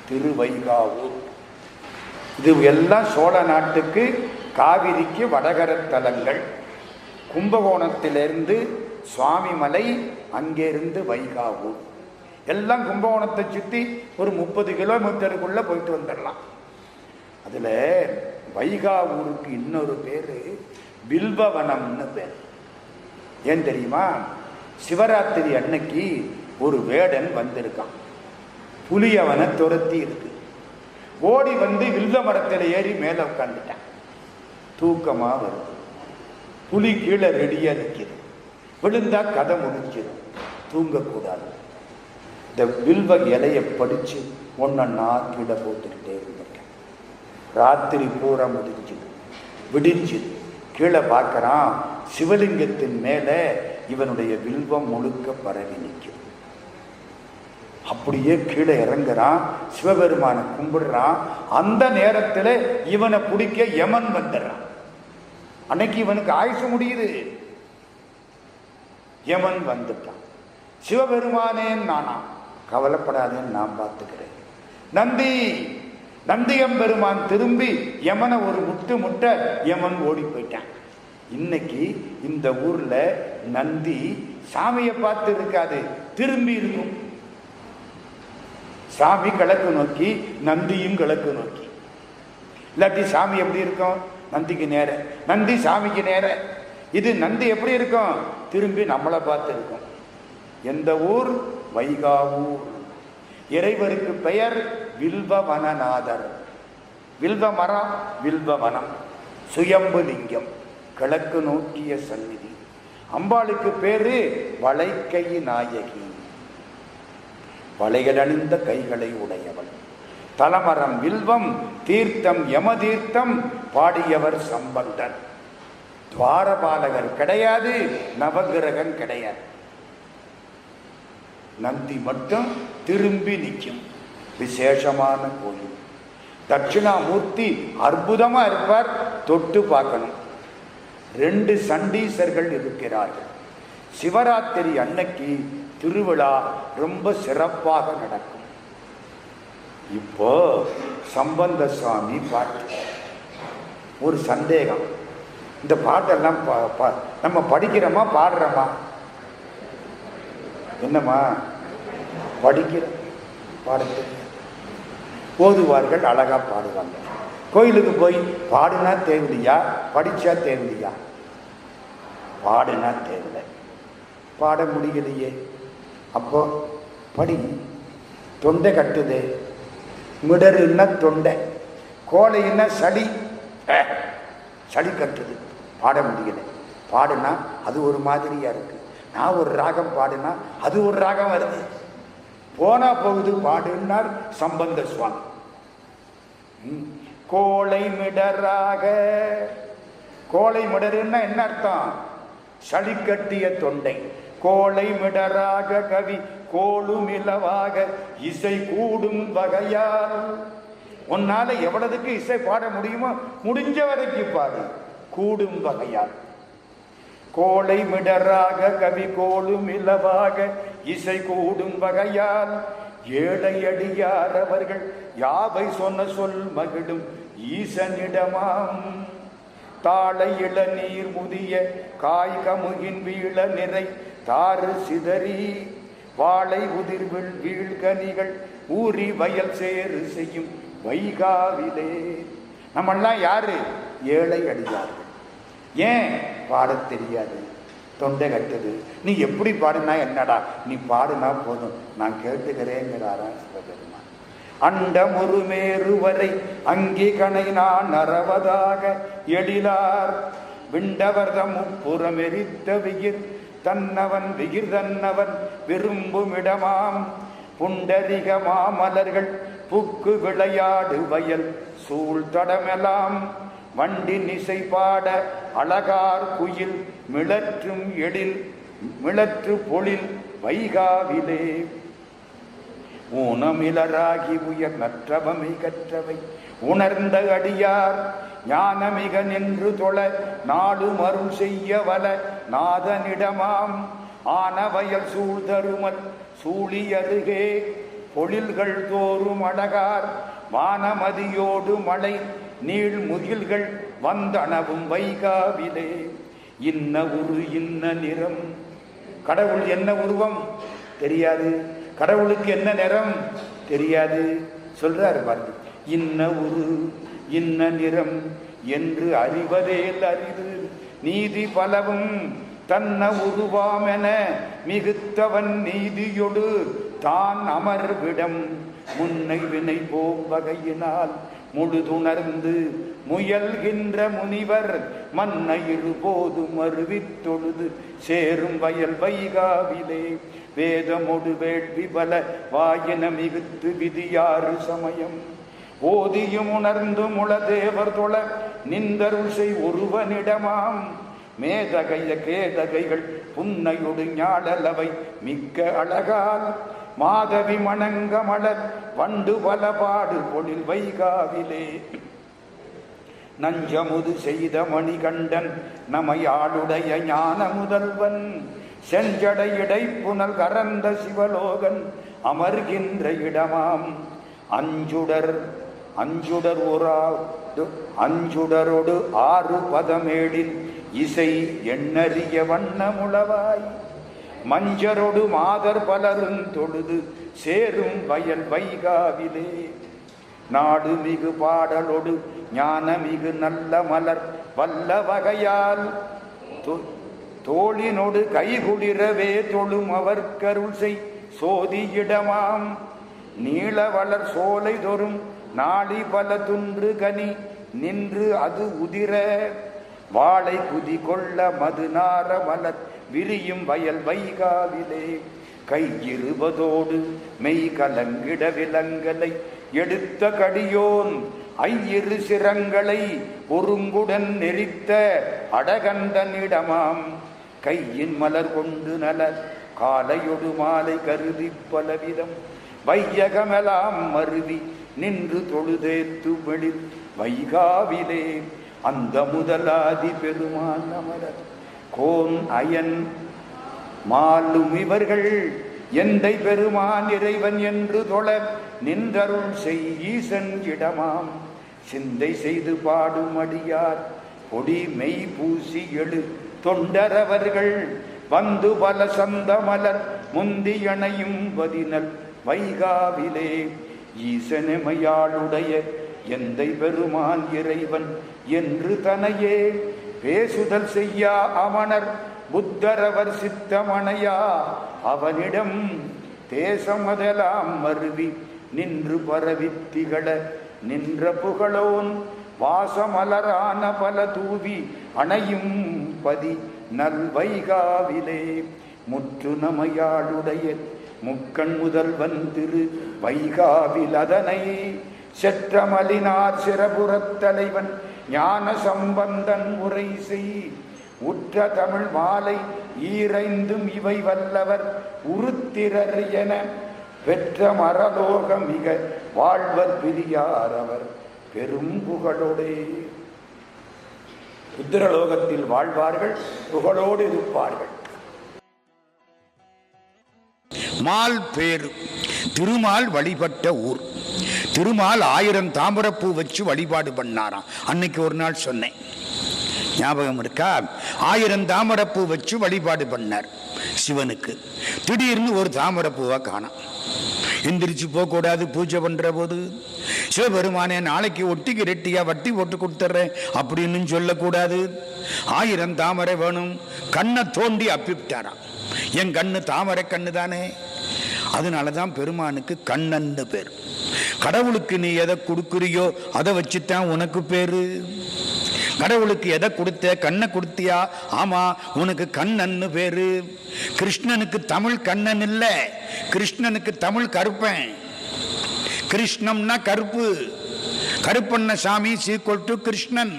திருவைகாவூர். இது எல்லாம் சோழ நாட்டுக்கு காவிரிக்கு வடகரத்தலங்கள். கும்பகோணத்திலிருந்து சுவாமிமலை, அங்கிருந்து வைகாவூர், எல்லாம் கும்பகோணத்தை சுற்றி ஒரு 30 கிலோமீட்டருக்குள்ள போயிட்டு வந்துடலாம். அதுல வைகாவூருக்கு இன்னொரு பேரு வில்வவனம்னு பேர். ஏன் தெரியுமா? சிவராத்திரி அன்னைக்கு ஒரு வேடன் வந்திருக்கான். புலி அவனை துரத்தி இருக்கு. ஓடி வந்து வில்வ மரத்தில் ஏறி மேல உட்காந்துட்டான். தூக்கமா வருது. புலி கீழே ரெடியா நிற்கிது. விழுந்தா கதை முடிஞ்சிடும். தூங்கக்கூடாது. இந்த வில்வ இலையை படிச்சு ஒன்னா கீழே போட்டுக்கிட்டே இருந்திருக்கேன். ராத்திரி பூரா முடிஞ்சுது. விடிஞ்சுது. கீழே பார்க்கறான், சிவலிங்கத்தின் மேல இவனுடைய வில்வம் முழுக்க பரவி நிற்கும். அப்படியே கீழே இறங்குறான். சிவபெருமானை கும்பிடுறான். அந்த நேரத்தில் இவனை பிடிக்க யமன் வந்துடுறான். அன்னைக்கு இவனுக்கு ஆயுசு முடியுது. யமன் வந்துட்டான். சிவபெருமானேன் நானா, கவலைப்படாதேன்னு நான் பார்த்துக்கிறேன். நந்தியம்பெருமான் திரும்பி யமனை ஒரு முட்ட யமன் ஓடி போயிட்டான். இன்னைக்கு இந்த ஊர்ல நந்தி சாமியை பார்த்து இருக்காது, திரும்பி இருக்கும். சாமி கிழக்கு நோக்கி, நந்தியும் கிழக்கு நோக்கி. இல்லாட்டி சாமி எப்படி இருக்கும்? நந்திக்கு நேர, நந்தி சாமிக்கு நேர. இது நந்தி எப்படி இருக்கும்? திரும்பி நம்மளை பார்த்து இருக்கும். எந்த ஊர்? வைகாவூர். இறைவருக்கு பெயர் வில்வவனநாதர். வில்வ மரம், வில்வவனம், சுயம்பு லிங்கம், கிழக்கு நோக்கிய சந்நிதி. அம்பாளுக்கு பேரு வளைக்கை நாயகி, வளைகள் அணிந்த கைகளை உடையவள். தலமரம் வில்வம், தீர்த்தம் யமதீர்த்தம், பாடியவர் சம்பந்தர். துவாரபாலகர் கிடையாது, நவகிரகம் கிடையாது. நந்தி மட்டும் திரும்பி நிற்கும். விசேஷமான கோயில். தட்சிணாமூர்த்தி அற்புதமா இருப்பார், தொட்டு பார்க்கணும். 2 சண்டீசர்கள் இருக்கிறார்கள். சிவராத்திரி அன்னைக்கு திருவிழா ரொம்ப சிறப்பாக நடக்கும். இப்போ சம்பந்த சுவாமி பாட்டு. ஒரு சந்தேகம், இந்த பாட்டெல்லாம் நம்ம படிக்கிறோமா பாடுறோமா? என்னம்மா படிக்கிற பாடுறது? ஓதுவார்கள் அழகா பாடுவாங்க. கோயிலுக்கு போய் பாடுனா தேவையா, படிச்சா தேவையா? பாடுனா தேவை. பாட முடியலையே, அப்போ படி. தொண்டை கட்டுது. மிடருன்னா தொண்டை, கோழைன்னா சளி, சளி கட்டுது, பாட முடியலை. பாடுனா அது ஒரு மாதிரியா இருக்கு. நான் ஒரு ராகம் பாடுனா அது ஒரு ராகம் வருது. போனா போகுது. பாடுனார் சம்பந்த சுவாமி. கோளை மிடராக. கோளை மிடருன்னா என்ன அர்த்தம்? சளி கட்டிய தொண்டை. கோளை மிடராக கவி கோளும் இலவாக இசை கூடும் வகையால். உன்னால எவ்வளவுக்கு இசை பாட முடியுமோ முடிஞ்ச வரைக்கும் பாடு. கூடும் வகையால். கோளை மிடராக கவி கோளும் இலவாக இசை கூடும் வகையால் ஏழையடியார் அவர்கள் யாவை சொன்ன சொல் மகிழும் ஈசனிடமாம். தாளை இளநீர் முதிய காய் கமுகின் வீழ நிறை தாறு சிதறி வாழை உதிர்வில் வீழ்கனிகள் ஊறி வயல் சேறு செய்யும் வைகாவிலே. நம்மெல்லாம் யாரு? ஏழை அடியார்கள். ஏன்? பாடத் தெரியாது, தொண்டை கட்டுது. நீ எப்படி பாடுனா என்னடா, நீ பாடுனா போதும், நான் கேட்டுக்கிறேங்கிறாரா சிவபெருமான். அண்டம் ஒரு மேருவரை அங்கே கணை நான் அறவதாக எழிலார் விண்டவர்தம் முப்புறம் எரித்த விகிர் தன்னவன் விகிர் தன்னவன் விரும்புமிடமாம். புண்டரிக மாமலர்கள் புக்கு விளையாடு வயல் சூழ் தடமெல்லாம் வண்டி நிசை பாட அழகார் குயில் மிளற்றும் எழில் மிளற்று பொழில் வைகாவிலே. ஊனமிலராகி உயர் நற்றவமை கற்றவை உணர்ந்த அடியார் ஞானமிக நின்று தொழ நாடு மருள் செய்ய வல நாதனிடமாம். ஆனவயல் சூழ்தருமல் சூழி அருகே பொழில்கள் தோறும் அழகார் வானமதியோடு மலை நீள் முகில்கள் வந்தனவும் வைகாவிலே. இன்ன உரு இன்ன நிறம். கடவுள் என்ன உருவம் தெரியாது, கடவுளுக்கு என்ன நிறம் தெரியாது. சொல்றாரு பாருங்க, இன்ன உரு இன்ன நிறம் என்று அறிவதேல் அரிது நீதி பலவும் தன்ன உருவாமென மிகுத்தவன் நீதியொடு தான் அமர்விடம் முன்னை வினை போம் வகையினால் முழுதுணர்ந்து முயல்கின்ற முனிவர் மன்னை இருபோதும் அருவித்தொழுது சேரும் வயல் வைகாவிலே. வேதமொடு வேள்வி பல வாயின மிகுத்து விதியாறு சமயம் ஓதியும் உணர்ந்து முளதேவர் தொழ நின்றருசை ஒருவனிடமாம். மேதகைய கேதகைகள் புன்னையொடு ஞாழலவை மிக்க அழகால் மாதவி மணங்க மலர் வண்டு பலபாடு பொழில் வைகாவிலே. நஞ்சமுது செய்த மணிகண்டன் நமையாளுடைய ஞான முதல்வன் செஞ்சடை இடை புனல் கரந்த சிவலோகன் அமர்கின்ற இடமாம். அஞ்சுடரோடு ஆறு பதமேடில் இசை எண்ணறிய வண்ணமுளவாய் மஞ்சரோடு மாதர் பலரும் தொழுது சேரும் வயல் வைகாவிலே. நாடு மிகு பாடலோடு ஞான மிகு நல்ல மலர் வல்ல வகையால் தோளினோடு கைகுளிரவே தொழும் அவர் கருள் செய் சோதியிடமாம். நீள வளர் சோலை தோறும் நாளி பல துன்று கனி நின்று அது உதிர வாழை குதி கொள்ள மதுநார மலர் விரியும் வயல் வைகாவிலே. கையிருவதோடு மெய் கலங்கிட விலங்கலை எடுத்த கடியோன் ஐயிரு சிரங்களை ஒருங்குடன் நெறித்த அடகண்டனிடமாம். கையின் மலர் கொண்டு நலர் காலையொடு மாலை கருதி பலவிதம் வையகமெலாம் மருவி நின்று தொழுதேத்து வெளில் வைகாவிலே. அந்த முதலாதி பெருமான் அமரர் கோன் அயன் மாலும் இவர்கள் எந்தை பெருமான் இறைவன் என்று தொழ நின்றருள் செய் ஈசன் இடமாம். சிந்தை செய்து பாடும் அடியார் பொடி மெய் பூசி எழு தொண்டரவர்கள் வந்து பல சந்த மலர் முந்தியணையும் பதினல் வைகாவிலே. ஈசனமையாளுடைய எந்தை பெருமான் இறைவன் என்று தனையே பேசுதல் செய்யா அமணர் புத்தரவர் சித்தமணையா அவனிடம் தேசமதெல்லாம் மருவி நின்று பரவித்திகள நின்ற புகழோன் வாசமலரான பல தூவி அணையும் பதி நல்வைகாவிலே. முற்று நமையாளுடைய முக்கண் முதல்வன் திரு வைகாவில் அதனை செற்றமலினார் சிறபுறத் தலைவன் ஞான சம்பந்தன் உரை செய் உற்ற தமிழ் மாலை ஈரைந்தும் இவை வல்லவர் உருத்திரர் என பெற்ற மரலோகம் மிக வாழ்வர் பிரியார் அவர் பெரும் புகழோடே. உத்திரலோகத்தில் வாழ்வார்கள், புகழோடு இருப்பார்கள். மால் பேரு திருமால் வழிபட்ட ஊர். திருமால் 1000 தாமரப்பூ வச்சு வழிபாடு பண்ணாராம். அன்னைக்கு ஒரு நாள் சொன்னேன், ஞாபகம் இருக்கா? 1000 தாமரப்பூ வச்சு வழிபாடு பண்ணார் சிவனுக்கு. திடீர்னு ஒரு தாமரப்பூவை காணோம். எந்திரிச்சு போகக்கூடாது. பூஜை பண்ற போது சிவபெருமானே நாளைக்கு ஒட்டிக்கு ரெட்டியா வட்டி போட்டு கொடுத்துட்றேன் அப்படின்னு சொல்லக்கூடாது. 1000 தாமரை வேணும். கண்ணை தோண்டி அப்பிட்டாராம். என் கண்ணு தாமரை கண்ணு தானே, அதனாலதான் பெருமானுக்கு கண்ணன்னு பேர். கடவுளுக்கு நீ எதை கொடுக்குறியோ அதை வச்சுத்தான் உனக்கு பேரு. கடவுளுக்கு எதை கொடுத்த? கண்ணை கொடுத்தியா? ஆமா, உனக்கு கண்ணன்னு பேரு. கிருஷ்ணனுக்கு தமிழ் கண்ணன் இல்லை, கிருஷ்ணனுக்கு தமிழ் கருப்பன். கிருஷ்ணம்னா கருப்பு, கருப்பண்ண சாமி சீக்வல் டு கிருஷ்ணன்.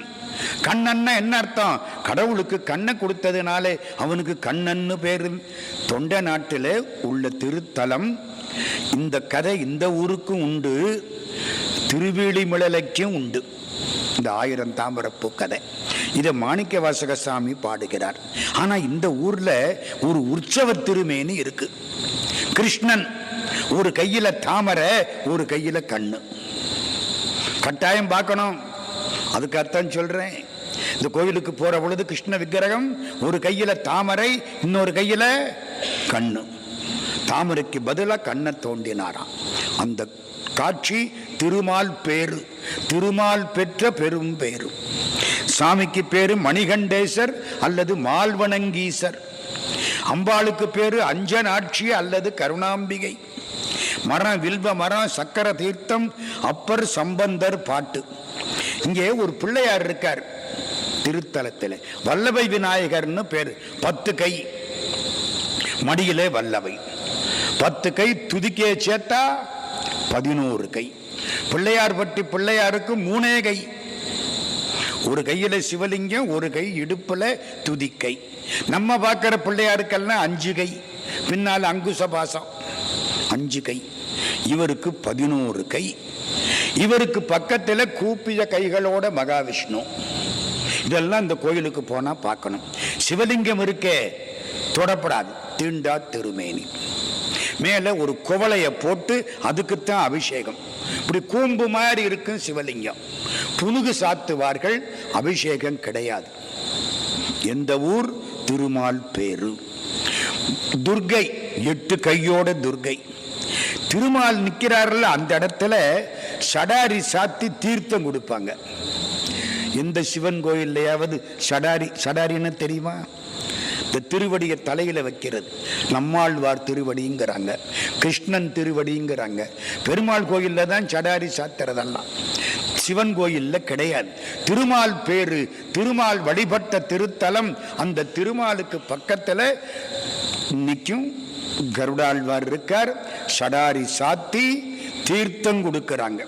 கண்ணன்னா என்ன அர்த்தம்? கடவுளுக்கு கண்ணை கொடுத்ததுனாலே அவனுக்கு கண்ணன்னு பேரு. தொண்டை நாட்டில் உள்ள திருத்தலம். இந்த கதை இந்த ஊருக்கும் உண்டு, திருவேளிமலைக்கும் உண்டு. இந்த 1000 தாமரப்பூ கதை இதை மாணிக்க வாசகசாமி பாடுகிறார். ஆனா இந்த ஊர்ல ஒரு உற்சவ திருமேனி இருக்கு. கிருஷ்ணன் ஒரு கையில தாமரை, ஒரு கையில கண்ணு. கட்டாயம் பார்க்கணும். அதுக்கு அர்த்தம் சொல்றேன். இந்த கோயிலுக்கு போற பொழுது கிருஷ்ண விக்கிரகம் ஒரு கையில தாமரை, இன்னொரு கையில கண்ணு. தாமரைக்கு பதிலாக கண்ணை தோண்டினாராம். அந்த காட்சி திருமால் பேரு, திருமால் பெற்ற பெரும் பேரு. சாமிக்கு பேரு மணிகண்டேசர் அல்லது மால்வணங்கீசர். அம்பாளுக்கு பேரு அஞ்சனாட்சி அல்லது கருணாம்பிகை. மரம் வில்வ மரம், சக்கர தீர்த்தம், அப்பர் சம்பந்தர் பாட்டு. இங்கே ஒரு பிள்ளையார் இருக்கார் திருத்தலத்தில், வல்லபை விநாயகர்னு பேரு. 10 கை, மடியிலே வல்லபை. 10 கை, துதிக்கே சேர்த்தா 11 கை. பிள்ளையார் பட்டி பிள்ளையாருக்கு 3 கை. ஒரு கையில சிவலிங்கம், ஒரு கை இடுப்புல துதிக்கை. நம்ம பார்க்கிற பிள்ளையாருக்கெல்லாம் 5 கை, பின்னால் அங்குச பாசம், 5 கை. இவருக்கு 11 கை. இவருக்கு பக்கத்தில் கூப்பிய கைகளோட மகாவிஷ்ணு. இதெல்லாம் இந்த கோயிலுக்கு போனா பார்க்கணும். சிவலிங்கம் இருக்கே, தொடப்படாது, தீண்டா திருமேனி. மேல ஒரு குவளைய போட்டு அதுக்குத்தான் அபிஷேகம். இப்படி கூம்பு மாதிரி இருக்கும் சிவலிங்கம். புனுகு சாத்துவார்கள், அபிஷேகம் கிடையாது. எந்த ஊர்? திருமால் பேரு. துர்கை, 8 கையோட துர்கை. திருமால் நிற்கிறார்கள் அந்த இடத்துல சடாரி சாத்தி தீர்த்தம் கொடுப்பாங்க. எந்த சிவன் கோயில்லையாவது சடாரின்னு தெரியுமா? இந்த திருவடியை தலையில வைக்கிறது. நம்மாழ்வார் திருவடிங்கிறாங்க, கிருஷ்ணன் திருவடிங்கிறாங்க. பெருமாள் கோயில்ல தான் சடாரி சாத்துறதெல்லாம், சிவன் கோயில்ல கிடையாது. திருமால் பேரு, திருமால் வழிபட்ட திருத்தலம். அந்த திருமாலுக்கு பக்கத்துல நிற்கும் கருடாழ்வார் இருக்கார். சடாரி சாத்தி தீர்த்தம் கொடுக்கிறாங்க.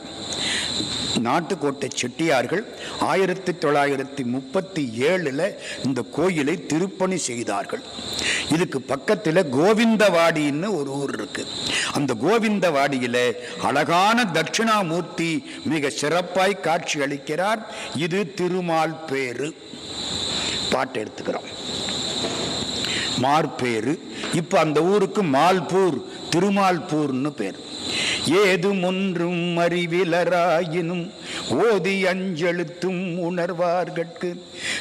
நாட்டுக்கோட்டை செட்டியார்கள் 1937 இந்த கோயிலை திருப்பணி செய்தார்கள். இதுக்கு பக்கத்தில் கோவிந்தவாடின்னு ஒரு ஊர் இருக்கு. அந்த கோவிந்தவாடியில அழகான தட்சிணாமூர்த்தி மிக சிறப்பாய் காட்சி அளிக்கிறார். இது திருமால் பேரு. பாட்டு எடுத்துக்கிறோம். மார்பேரு. இப்ப அந்த ஊருக்கு மால்பூர், திருமால்பூர்னு பேர். ஏதும் ஒன்றும் அறிவிலராயினும் ஓதி அஞ்செழுத்தும் உணர்வார்கட்கு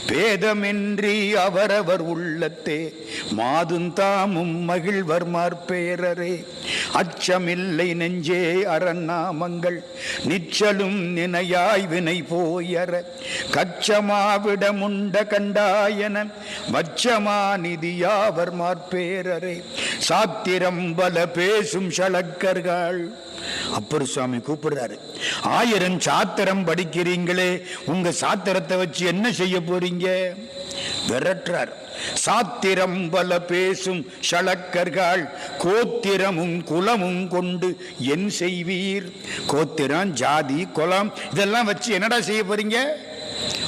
பேதமின்றி அவரவர் உள்ளத்தே மாதும் தாமும் மகிழ்வர் மார்பேரரே. அச்சமில்லை நெஞ்சே அறநாமங்கள் நிச்சலும் நினையாய் வினை போயற கச்சமாவிடமுண்ட கண்டாயன வச்சமா நிதியாவர் மார்பேரரே. சாத்திரம் பல பேசும் ஷளக்கர்கள். அப்பர் சுவாமி கூப்பிடுறாரு. 1000 சாத்திரம் படிக்கிறீங்களே, உங்க சாத்திரத்தை வச்சு என்ன செய்ய போறீங்க? விரட்டுறார். சாத்திரம் பல பேசும் ஷளக்கர்கள் கோத்திரமும் குலமும் கொண்டு என் செய்வீர். கோத்திரம், ஜாதி, குலம் இதெல்லாம் வச்சு என்னடா செய்ய போறீங்க?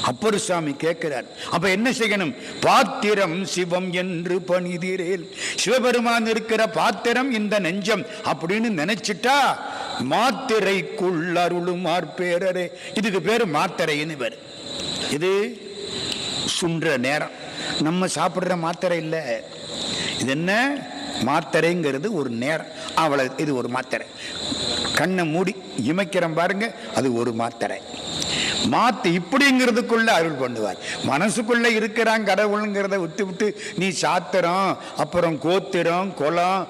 அப்பர் சுவாமி கேட்கிறார். அப்ப என்ன செய்யணும்? பாத்திரம் சிவம் என்று பணிதிரேல். சிவபெருமான் இருக்கிற பாத்திரம் இந்த நெஞ்சம் அப்படின்னு நினைச்சிட்டா மாத்திரைக்குள் அருளும் மார்பேரரே. இதுக்கு பேரு மாத்திரைன்னு பேரு. இது சுன்ற நேரம். நம்ம சாப்பிடுற மாத்திரை இல்லை. இது என்ன? மாத்திரைங்கிறது ஒரு நேரம். அவ்வளவு. இது ஒரு மாத்திரை. கண்ணை மூடி இமைக்கிறோம் பாருங்க, அது ஒரு மாத்திரை. மாத்து இப்படிங்கிறதுக்குள்ள அருள் பண்ணுவார். மனசுக்குள்ள இருக்கிறான் கடவுளுங்கிறத விட்டு விட்டு நீ சாத்திரம், அப்புறம் கோத்திரம், குலம்,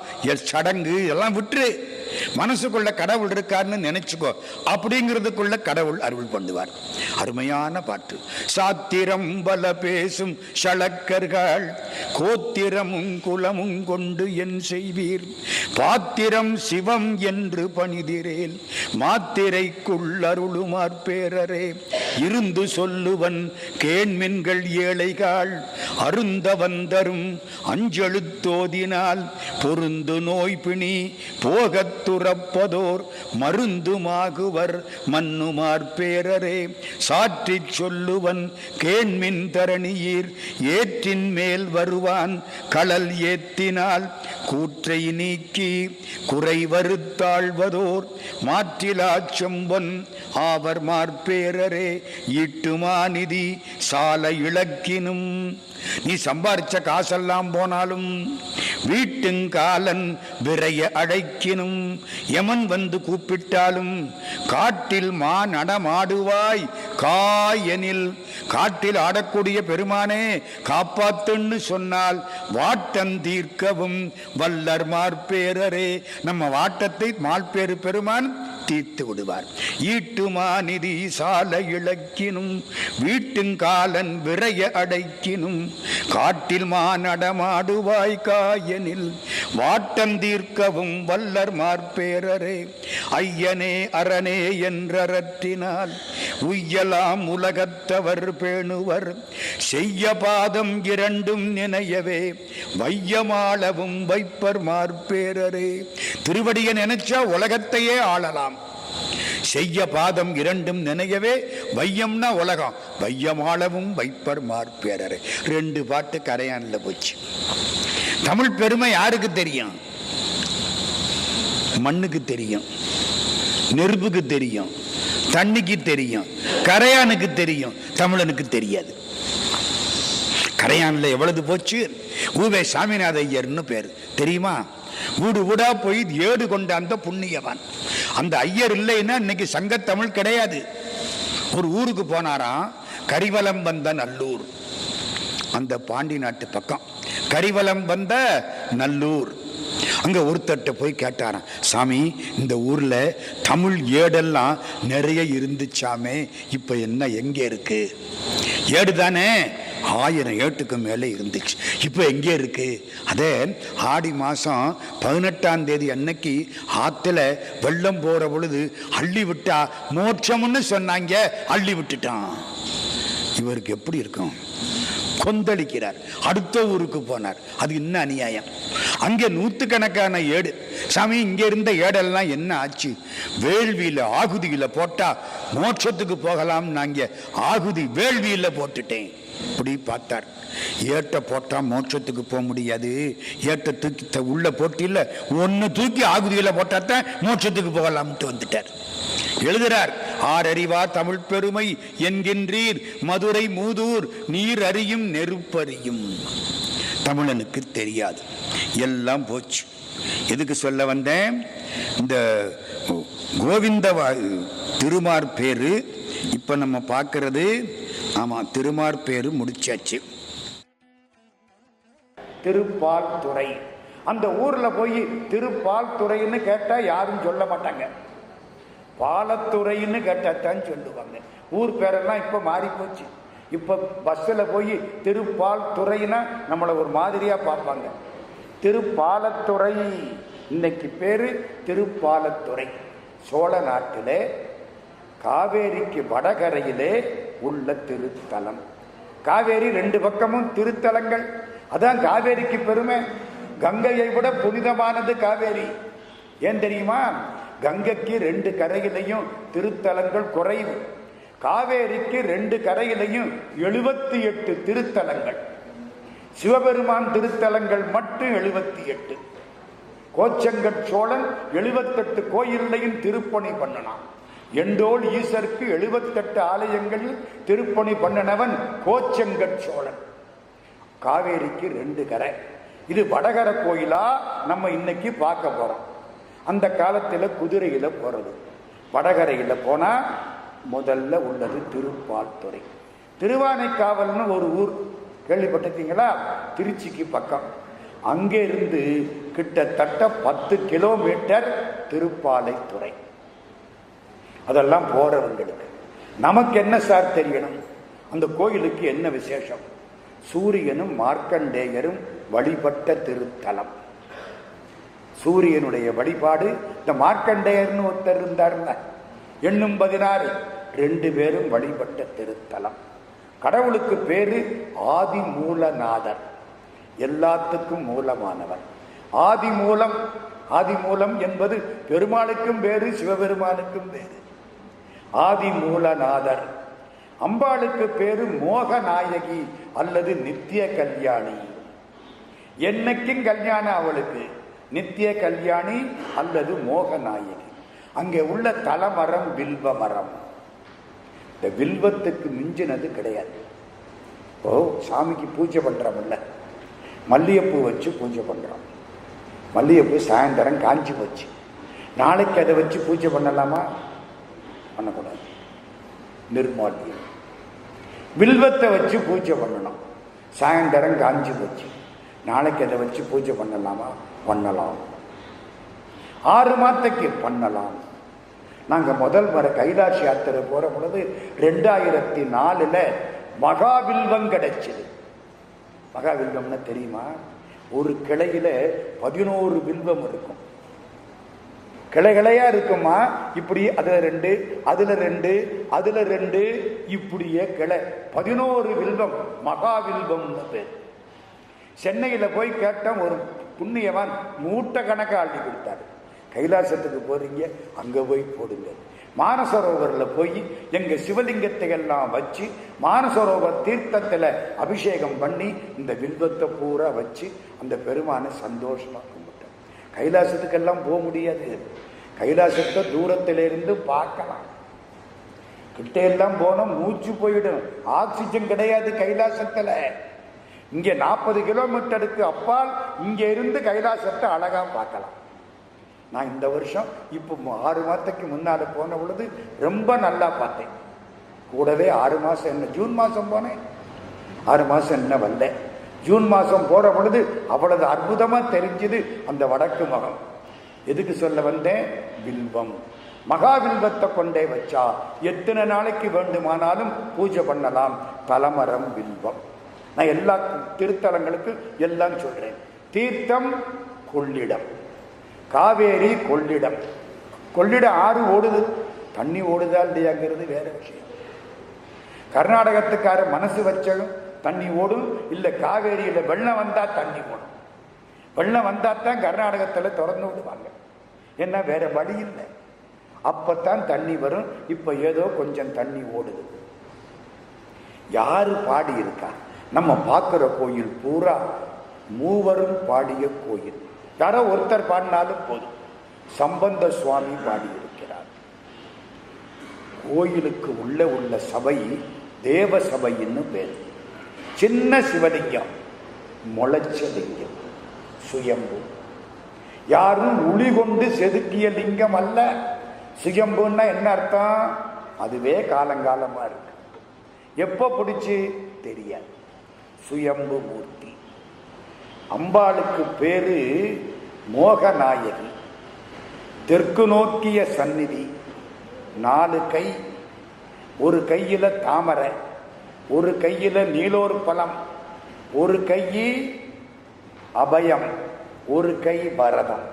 சடங்கு எல்லாம் விட்டுரு. மனசுக்குள்ள கடவுள் இருக்காருன்னு நினைச்சுக்கோ. அப்படிங்கிறதுக்குள்ள கடவுள் அருள் பண்ணுவார். அருமையான பாட்டு. சாத்திரம் பல பேசும் ஷளக்கர்கள் கோத்திரமும் குலமும் கொண்டு என் செய்வீர். பாத்திரம் சிவம் என்று பணிதிரேல் மாத்திரைக்குள் அருளுமார் பேரரே. இருந்து சொல்லுவன் கேண்மின்கள் ஏழைகள் அருந்த வந்தரும் அஞ்செழுத்தோதினால் பொருந்து நோய் பிணி போகத் துறப்பதோர் மருந்துமாகுவர் மன்னுமார் பேரரே. சாற்றிச் சொல்லுவன் கேண்மின் தரணியீர் ஏற்றின் மேல் வருவான் களல் ஏத்தினால் கூற்றை நீக்கி குறை வருத்தாழ்வதோர் மாற்றிலா செம்பொன் ஆவர் மார்பேரரே. ஈட்டுமாநிதி சால இழக்கினும். நீ சம்பாரிச்ச காசெல்லாம் போனாலும், வீட்டுங்காலன் விரைய அழைக்கினும் யமன் வந்து கூப்பிட்டாலும் காட்டில் மான் நடமாடுவாய் காயனில் காட்டில் ஆடக்கூடிய பெருமானே காப்பாத்துன்னு சொன்னால் வாட்டம் தீர்க்கவும் வல்லர் மார்பேரரே, நம்ம வாட்டத்தை மால்பேறு பெருமான் தீர்த்து விடுவார். ஈட்டுமா நிதி சால இழக்கினும் வீட்டுங்காலன் விரைய அடைக்கினும் காட்டில் மானடமாடுவாய் காயனில் வாட்டம் தீர்க்கவும் வல்லர் மார்பேரரே, ஐயனே அரணே என்றறற்றினால் உய்யலாம் உலகத்தவர் பேணுவர் செய்ய பாதம் இரண்டும் நினையவே வையமாளவும் வைப்பர் மார்பேரரே. திருவடியை நினைச்சா உலகத்தையே ஆளலாம். செய்ய பாதம் இரண்டும் நினையவே, வையம்னா உலகம், வையமாளவும் வைப்பர் மார்பேரரே. 2 பாட்டு கரையான்ல போச்சு. தமிழ் பெருமை யாருக்கு தெரியும்? மண்ணுக்கு தெரியும், நெருப்புக்கு தெரியும், தண்ணிக்கு தெரியும், கரையானுக்கு தெரியும், தமிழனுக்கு தெரியாது. கரையான்ல எவ்வளவு போச்சு. ஊவே சாமிநாத ஐயர்னு பேர் தெரியுமா? வீடு வீடா போய் ஏடு கொண்ட அந்த புண்ணியவான். அந்த ஐயர் இல்லைன்னா இன்னைக்கு சங்கத்தமிழ் கிடையாது. ஒரு ஊருக்கு போனாராம், கரிவலம் வந்த நல்லூர், அந்த பாண்டி நாட்டு பக்கம் கரிவலம் வந்த நல்லூர். அங்க ஒருத்தட்ட போய் கேட்டாராம், சாமி இந்த ஊர்ல தமிழ் ஏடெல்லாம் நிறைய இருந்துச்சாமே, இப்ப என்ன எங்க இருக்கு? ஏடு தானே, 1000 ஏட்டுக்கு மேலே இருந்துச்சு, இப்போ எங்கே இருக்கு? அதே ஆடி மாதம் 18ஆம் தேதி அன்னைக்கு ஆற்றுல வெள்ளம் போகிற பொழுது அள்ளி விட்டா மோட்சம்னு சொன்னாங்க, அள்ளி விட்டுட்டான். இவருக்கு எப்படி இருக்கும்? கொந்தளிக்கிறார். அடுத்த ஊருக்கு போனார். அது இன்னும் அநியாயம். அங்கே 100கணக்கான ஏடு. சாமி இங்கே இருந்த ஏடெல்லாம் என்ன ஆச்சு? வேள்வியில் ஆகுதியில் போட்டா மோட்சத்துக்கு போகலாம், நாங்க ஆகுதி வேள்வியில் போட்டுட்டேன். இப்படி பார்த்தார். ஏட்டை போட்டா மோட்சத்துக்கு போக முடியாது, ஏட்டை தூக்கி உள்ள போட்டியில் ஒன்று தூக்கி ஆகுதியில் போட்டாத்தான் மோட்சத்துக்கு போகலாம்ட்டு வந்துட்டார். எழுதுறார், ஆரறிவா தமிழ் பெருமை என்கின்றீர் மதுரை மூதூர் நீர் அறியும் நெருப்பறியும். தமிழனுக்கு தெரியாது, எல்லாம் போச்சு. எதுக்கு சொல்ல வந்தேன்? இந்த கோவிந்த திருமார் பேரு இப்ப நம்ம பார்க்கிறது. ஆமா, திருமார் பேரு முடிச்சாச்சு. திருப்பால் துறை. அந்த ஊர்ல போய் திருப்பால் துறைன்னு கேட்டா யாரும் சொல்ல மாட்டாங்க, பாலத்துறைன்னு கேட்டாத்தான் சொல்லுவாங்க. ஊர் பேரெல்லாம் இப்ப மாறி போச்சு. இப்ப பஸ்ல போய் திருப்பால் துறைன்னா நம்மளை ஒரு மாதிரியா பார்ப்பாங்க. திருப்பாலத்துறை இன்னைக்கு பேரு திருப்பாலத்துறை. சோழ நாட்டிலே காவேரிக்கு வடகரையிலே உள்ள திருத்தலம். காவேரி 2 பக்கமும் திருத்தலங்கள். அதான் காவேரிக்கு பெருமை. கங்கையை விட புனிதமானது காவேரி. ஏன் தெரியுமா? கங்கைக்கு 2 கரையிலையும் திருத்தலங்கள் குறைவு. காவேரிக்கு 2 கரையிலையும் 78 திருத்தலங்கள். சிவபெருமான் திருத்தலங்கள் மட்டும் 78. கோச்சங்கட் சோழன் 78 கோயிலையும் திருப்பணி பண்ணனான். எண்டோல் ஈசருக்கு 78 ஆலயங்களில் திருப்பணி பண்ணினவன் கோச்சங்கட் சோழன். காவேரிக்கு 2 கரை. இது வடகரை கோயிலா நம்ம இன்னைக்கு பார்க்க போறோம். அந்த காலத்தில் குதிரையில போறது. வடகரையில போனா முதல்ல உள்ளது திருப்பால் துறை. திருவானைக்காவல்னு ஒரு ஊர் கேள்விப்பட்டிருக்கீங்களா? திருச்சிக்கு பக்கம். அங்கே இருந்து கிட்டத்தட்ட 10 கிலோமீட்டர் திருப்பாலைத்துறை. அதெல்லாம் போறவங்களுக்கு. நமக்கு என்ன சார் தெரியணும்? அந்த கோயிலுக்கு என்ன விசேஷம்? சூரியனும் மார்க்கண்டேயரும் வழிபட்ட திருத்தலம். சூரியனுடைய வழிபாடு. இந்த மார்க்கண்டேயர்னு ஒருத்தர் இருந்தார்ல, எண்ணும் 16, 2 பேரும் வழிபட்ட திருத்தலம். கடவுளுக்கு பேரு ஆதி மூலநாதர், எல்லாத்துக்கும் மூலமானவர். ஆதி மூலம். ஆதி மூலம் என்பது பெருமாளுக்கும் பேரு, சிவபெருமானுக்கும் பேரு. ஆதி மூலநாதர். அம்பாளுக்கு பேரு மோகநாயகி அல்லது நித்திய கல்யாணி. என்னைக்கும் கல்யாணம் அவளுக்கு. நித்திய கல்யாணி அல்லது மோகநாயகி. அங்கே உள்ள தலமரம் வில்வ மரம். இந்த வில்வத்துக்கு மிஞ்சினது கிடையாது. ஓ, சாமிக்கு பூஜை பண்றோம்ல, மல்லிகைப்பூ வச்சு பூஜை பண்ணுறோம். மல்லிகைப்பூ சாயந்தரம் காஞ்சி போச்சு, நாளைக்கு அதை வச்சு பூஜை பண்ணலாமா? பண்ணக்கூடாது. நிர்மால்யம். வில்வத்தை வச்சு பூஜை பண்ணணும், சாயந்தரம் காஞ்சி போச்சு, நாளைக்கு அதை வச்சு பூஜை பண்ணலாமா? பண்ணலாம். 6 மாதத்துக்கு பண்ணலாம். நாங்கள் முதல் முறை கைலாஷ் யாத்திரை போகிற பொழுது 2004 மகாவில்வம் கிடைச்சது. மகாவில்வம்னா தெரியுமா? ஒரு கிளையில 11 வில்வம் இருக்கும். கிளையா இருக்குமா? இப்படி அதுல 2, அதுல 2, அதுல 2, இப்படியே கிளை 11 வில்வம். மகாவில்வம்னு பேர். சென்னையில போய் கேட்டோம், ஒரு புண்ணியவான் மூட்டை கணக்கா அள்ளி கொடுத்தாரு. கைலாசத்துக்கு போறீங்க, அங்க போய் போடுங்க. மானசரோவரில் போய் எங்க சிவலிங்கத்தை எல்லாம் வச்சு மானசரோவர் தீர்த்தத்துல அபிஷேகம் பண்ணி இந்த வில்வத்தை பூரா வச்சு அந்த பெருமானை சந்தோஷமா கும்பிட்டோம். கைலாசத்துக்கெல்லாம் போக முடியாது, கைலாசத்தை தூரத்திலிருந்து பார்க்கலாம். கிட்ட எல்லாம் போனோம் மூச்சு போயிடும், ஆக்சிஜன் கிடையாது கைலாசத்துல. இங்க 40 கிலோமீட்டருக்கு அப்பால் இங்க இருந்து கைலாசத்தை அழகா பார்க்கலாம். நான் இந்த வருஷம் இப்போ 6 மாதத்துக்கு முன்னால போன பொழுது ரொம்ப நல்லா பார்த்தேன். கூடவே 6 மாதம் என்ன, ஜூன் மாதம் போனேன், 6 மாதம் என்ன வரல. ஜூன் மாதம் போற பொழுது அவ்வளவு அற்புதமா தெரிஞ்சது அந்த வடக்கு முகம். எதுக்கு சொல்ல வந்தேன்? வில்வம். மகாவில்வத்தை கொண்டே வச்சா எத்தனை நாளைக்கு வேண்டுமானாலும் பூஜை பண்ணலாம். தலமரம் வில்வம். நான் எல்லா திருத்தலங்களுக்கு எல்லாம் சொல்றேன். தீர்த்தம் கொள்ளிடம், காவேரி கொள்ளிடம். கொள்ளிடம் ஆறு ஓடுது, தண்ணி ஓடுதா இல்லையாங்கிறது வேற விஷயம். கர்நாடகத்துக்கார மனசு வச்சதும் தண்ணி ஓடும், இல்லை காவேரியில் வெள்ளம் வந்தா தண்ணி ஓடும். வெள்ளம் வந்தா தான் கர்நாடகத்தில் திறந்து விடுவாங்க, ஏன்னா வேற வழி இல்லை. அப்பத்தான் தண்ணி வரும். இப்ப ஏதோ கொஞ்சம் தண்ணி ஓடுது. யாரு பாடி இருக்கா? நம்ம பார்க்கிற கோயில் பூரா மூவரும் பாடிய கோயில். யாரோ ஒருத்தர் பாடினாலும் போதும். சம்பந்த சுவாமி பாடியிருக்கிறார். கோயிலுக்கு உள்ள சபை தேவ சபைன்னு பேர். சின்ன சிவலிங்கம், முளைச்ச லிங்கம், சுயம்பு. யாரும் உளி கொண்டு செதுக்கிய லிங்கம் அல்ல. சுயம்புன்னா என்ன அர்த்தம்? அதுவே காலங்காலமா இருக்கு. எப்ப பிடிச்சு தெரியாது. சுயம்பு மூர்த்தி. அம்பாளுக்கு பேரு மோகநாயகி. தெற்கு நோக்கிய சந்நிதி, 4 கை, ஒரு கையில தாமரை, ஒரு கையில நீலோர் பழம், ஒரு கை அபயம், ஒரு கை பரதம்.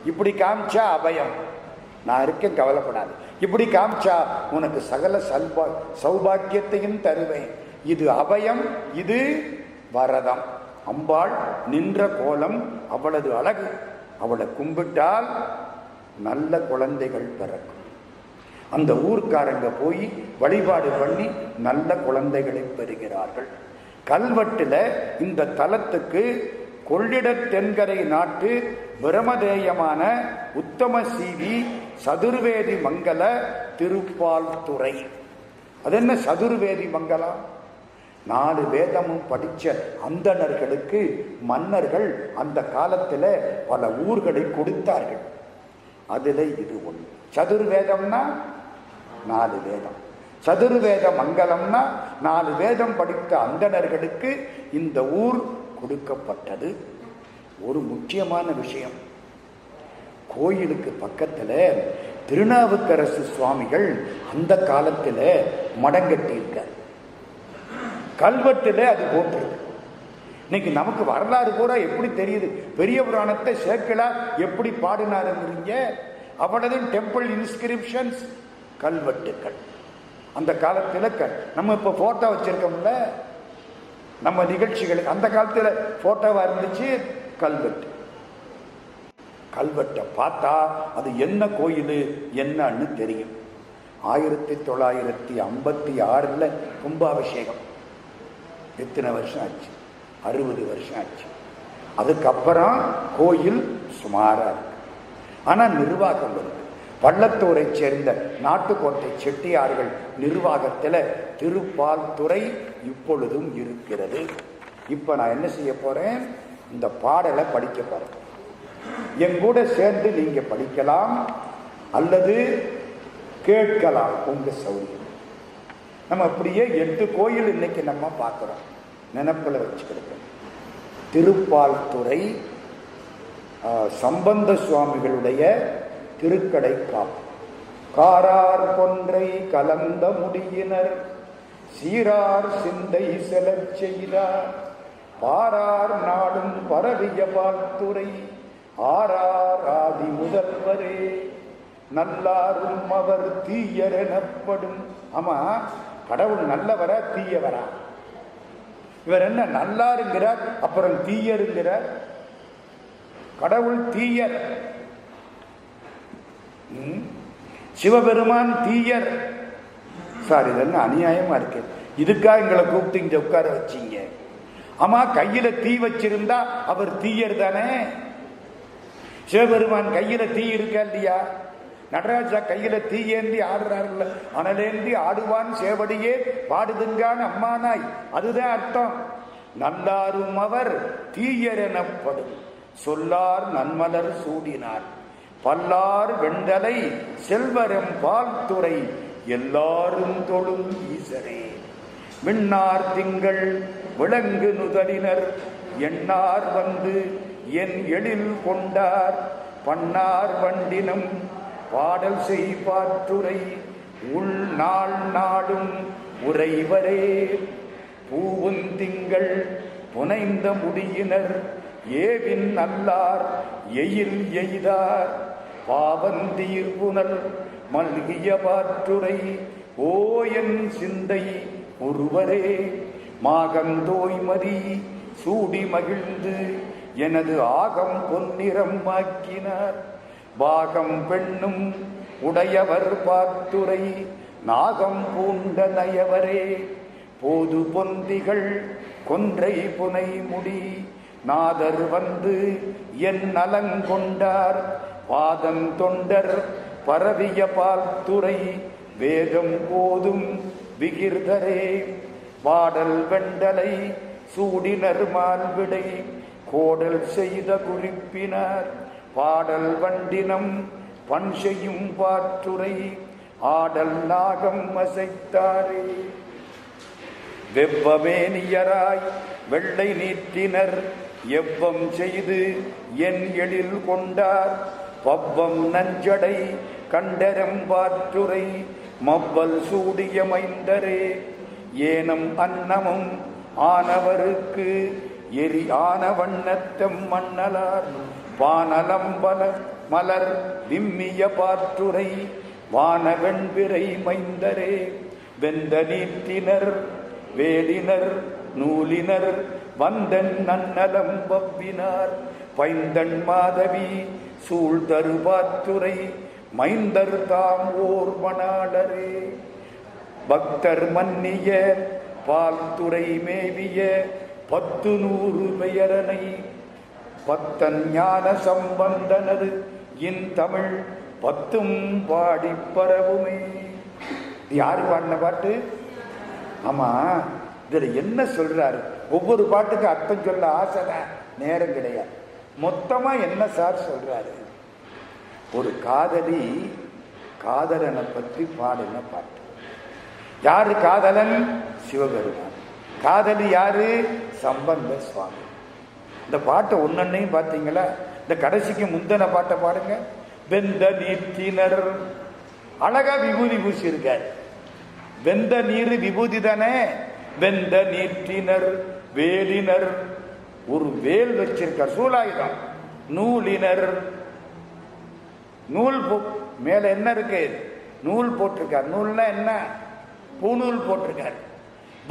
இப்படி காமிச்சா அபயம், நான் இருக்கேன் கவலைப்படாது. இப்படி காமிச்சா உனக்கு சகல சௌபாக்கியத்தையும் தருவேன். இது அபயம், இது வரதம். அம்பாள் நின்ற கோலம் அவளது அழகு. அவளை கும்பிட்டால் நல்ல குழந்தைகள் பிறக்கும். அந்த ஊர்க்காரங்க போய் வழிபாடு பண்ணி நல்ல குழந்தைகளை பெறுகிறார்கள். கல்வெட்டுல இந்த தலத்துக்கு கொள்ளிட தென்கரை நாட்டு பிரமதேயமான உத்தம சீவி சதுர்வேதி மங்கல திருப்பால் துறை. அது என்ன சதுர்வேதி மங்கலம்? 4 வேதமும் படிச்ச அந்தணர்களுக்கு மன்னர்கள் அந்த காலத்துல பல ஊர்களை கொடுத்தார்கள். அதுல இது ஒன்று. சதுர்வேதம்னா 4 வேதம். சதுர்வேத மங்கலம்னா 4 வேதம் படித்த அந்தணர்களுக்கு இந்த ஊர் கொடுக்கப்பட்டது. ஒரு முக்கியமான விஷயம், கோயிலுக்கு பக்கத்துல திருநாவுக்கரசு சுவாமிகள் அந்த காலத்துல மடங்கட்டியிருக்கார். கல்வெட்டுல அது போட்டிருக்கு. இன்னைக்கு நமக்கு வரலாறு கூட எப்படி தெரியுது? பெரிய புராணத்தை சேக்கிழார் எப்படி பாடினாருங்கிறீங்க. அவ்வளவு டெம்பிள் இன்ஸ்கிரிப்ஷன்ஸ், கல்வெட்டுக்கள். அந்த காலத்துல நம்ம இப்ப போட்டோ வச்சிருக்கோம்ல நம்ம நிகழ்ச்சிகளுக்கு, அந்த காலத்துல போட்டோவா இருந்துச்சு கல்வெட்டு. கல்வெட்டை பார்த்தா அது என்ன கோயில் என்னன்னு தெரியும். 1956 கும்பாபிஷேகம். எத்தனை வருஷம் ஆச்சு? 60 வருஷம் ஆச்சு. அதுக்கப்புறம் கோயில் சுமாரா இருக்கு. ஆனா நிர்வாகம் இருக்கு. பள்ளத்தூரை சேர்ந்த நாட்டுக்கோட்டை செட்டியார்கள் நிர்வாகத்தில் திருப்பால் துறை இப்பொழுதும் இருக்கிறது. இப்போ நான் என்ன செய்ய போறேன், இந்த பாடலை படிக்க போறேன். என் கூட சேர்ந்து நீங்க படிக்கலாம் அல்லது கேட்கலாம், உங்க சௌரியம். நம்ம அப்படியே 8 கோயில் இன்னைக்கு நம்ம பார்க்கிறோம், நினைப்பில் வச்சுக்கிடுவோம். திருப்பால்துறை சம்பந்த சுவாமிகளுடைய திருக்கடை காப்பு. காரார் கொன்றை கலந்த முடியினர் சீரார் சிந்தை செலச் செய்தார் பாரார் நாடும் பரவிய பால்துறை ஆரார் ஆதி முதல்வரே நல்லாரும் அவர் தீயர் எனப்படும். ஆமா, கடவுள் நல்லவரா தீயவரா? இவர் என்ன நல்லாருங்கிறார், அப்புறம் தீயருங்கிறார். கடவுள் தீயர், சிவபெருமான் தீயர். சார், இது என்ன அநியாயமா இருக்கு? இதுக்கா எங்களை கூப்பிட்டு இங்க உட்கார வச்சீங்க? ஆமா, கையில தீ வச்சிருந்தா அவர் தீயர் தானே. சிவபெருமான் கையில தீ இருக்கா இல்லையா? நடராஜா கையில தீ ஏந்தி ஆடுறாருல்ல, அனலேந்தி ஆடுவான் சேவடியே பாடுதுங்கான் அம்மானாய், அதுதான் அர்த்தம். நல்லாரும் அவர் தீயர் எனப்படும் சொல்லார் நன்மலர் சூடினார் பல்லார் வெண்டலை செல்வரம் பால்துறை எல்லாரும் தொழும் ஈசரே விண்ணார் திங்கள் விளங்கு நுதலினர் எண்ணார் வந்து என் எழில் கொண்டார் பண்ணார் வண்டினம் பாடல் செய் பாற்றுரை உள் நாள் நாடும் உறைவரே பூவும் திங்கள் புனைந்த முடியினர் ஏவின் நல்லார் எயில் எய்தார் பாவந்தீர் புனல் மல்கிய பாற்றுரை ஓயன் சிந்தை ஒருவரே மாகந்தோய்மதி சூடி மகிழ்ந்து எனது ஆகம் பொன்னிறம் ஆக்கினார் பாகம் பெண்ணும் உடையவர் பாத்துரை நாகம் பூண்ட நயவரே போது பொந்திகள் கொன்றை புனை முடி நாதர் வந்து என் நலங்கொண்டார் பாதம் தொண்டர் பரவிய பால்துறை வேதம் போதும் விகிர்தரே பாடல் வெண்டலை சூடினர் மால்விடை கோடல் செய்த குறிப்பினார் பாடல் வண்டினம் பண் செய்யும் பாற்றுரை ஆடல் நாகம் அசைத்தாரே வெவ்வமேனியராய் வெள்ளை நீட்டினர் எவ்வம் செய்து என் எழில் கொண்டார் பவ்வம் நஞ்சடை கண்டரம் பாற்றுரை மவ்வல் சூடிய மைந்தரே ஏனம் அன்னமும் ஆனவருக்கு எரி ஆன வண்ணத்தம் மன்னலார் வானலம்பல மலர் விம்மிய பாற்றுரை வானவெண்பிறை மைந்தரே வெந்த நீட்டினர் வேலினர் நூலினர் வந்தன் நன்னலம் வவ்வினார் பைந்தன் மாதவி சூழ் தருபாத்துரை மைந்தர் தாம் ஓர் மணாளரே பக்தர் மன்னிய பால்துறை மேவிய 10 பெயரனை பத்தன் ஞான சம்பந்தனது இன் தமிழ் 10 பாடி பரவுமே. யாரு பாடின பாட்டு? ஆமா, இதுல என்ன சொல்றாரு? ஒவ்வொரு பாட்டுக்கு அர்த்தம் சொல்ல ஆசை, நேரம் கிடையாது. மொத்தமா என்ன சார் சொல்றாரு? ஒரு காதலி காதலனை பற்றி பாடின பாட்டு. யாரு காதலன்? சிவபெருமான். காதலி யாரு? சம்பந்த சுவாமி. இந்த பாட்டை ஒன்னொன்னையும் பார்த்தீங்களா? இந்த கடைசிக்கு முந்தன பாட்டை பாருங்க. வெந்த நீட்டினர், அழகா விபூதி பூசி இருக்கார். வெந்த நீர் விபூதி தானே. வெந்த நீட்டினர் வேலினர், ஒரு வேல் வச்சிருக்கார், சூலாயுதம். நூலினர், நூல் மேல என்ன இருக்கு? நூல் போட்டிருக்கார். நூல்னா என்ன? பூநூல் போட்டிருக்கார்.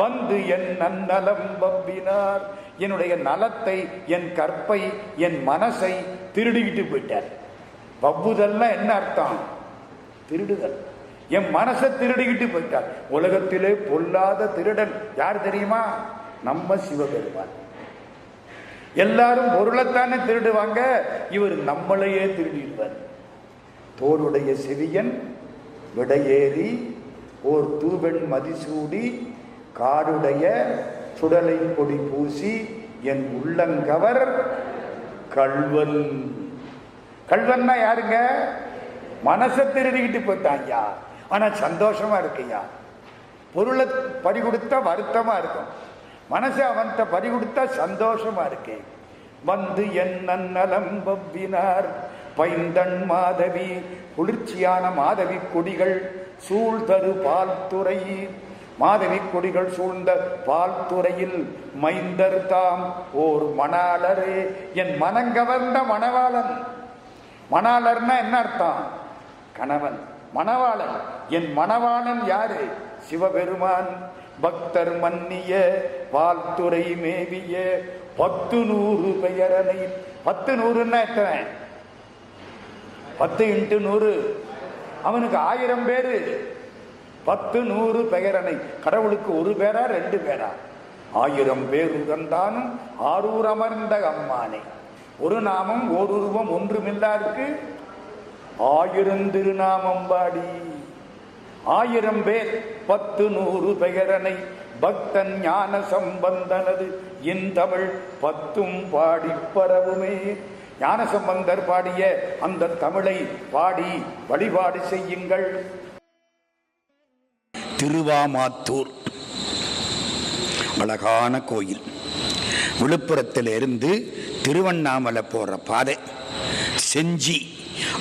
வந்து என் நன்னலம் வவ்வினார், என்னுடைய நலத்தை, என் கற்பை, என் மனசை திருடிக்கிட்டு போயிட்டார். வவ்வுதல்னா என்ன அர்த்தம்? திருடுதல். என் மனசை திருடிக்கிட்டு போயிட்டார். உலகத்திலே பொல்லாத திருடன் யார் தெரியுமா? நம்ம சிவபெருமான். எல்லாரும் பொருளைத்தானே திருடுவாங்க, இவர் நம்மளையே திருடிடுவார். தோருடைய செவியன் விடையேறி ஓர் தூவெண் மதிசூடி காடுடைய சுடலை பொடி பூசி என் உள்ளங்கவர் கள்வன். கள்வன்னா யாருங்க? மனசை திருடிக்கிட்டு போயிட்டான். ஆனா சந்தோஷமா இருக்குயா. பொருளை பறி கொடுத்தா வருத்தமா இருக்கும், மனசை அவன்கிட்ட பறி கொடுத்தா சந்தோஷமா இருக்கேன். வந்து என் நலம் பவ்வினார் பைந்தன் மாதவி, குளிர்ச்சியான மாதவி கொடிகள் சூழ்தரு பால் துறை. மாதவி கொடிகள் சூழ்ந்த பால் துறையில் மைந்தர் தாம் ஓர் மணாளரே. என் மனங்கவர்ந்த மணவாளன். மணாளர்னா என்ன அர்த்தம்? கணவன், மணவாளன். என் மணவாளன் யாரு? சிவபெருமான். பக்தர் மன்னிய பால்துறை மேவிய 10 பெயரனை. 10 100ன்னா எத்தனை? 10 × 100. அவனுக்கு 1000 பேரு. 10 100 பெயரனை. கடவுளுக்கு 1 பேரா 2 பேரா? 1000 பேர் உகந்தானும் ஆரூர் அமர்ந்த அம்மானே. ஒரு நாமம் ஓருருவம் ஒன்றுமில்லாருக்கு 1000 திருநாமம் பாடி. 1000 பேர் 10 100 பெயரனை. பக்தன் ஞான சம்பந்தனது என் தமிழ் 10ம் பாடி பரவுமே. ஞான சம்பந்தர் பாடிய அந்த தமிழை பாடி வழிபாடு செய்யுங்கள். திருவாமாத்தூர் அழகான கோயில். விழுப்புரத்திலிருந்து திருவண்ணாமலை போற பாதை. செஞ்சி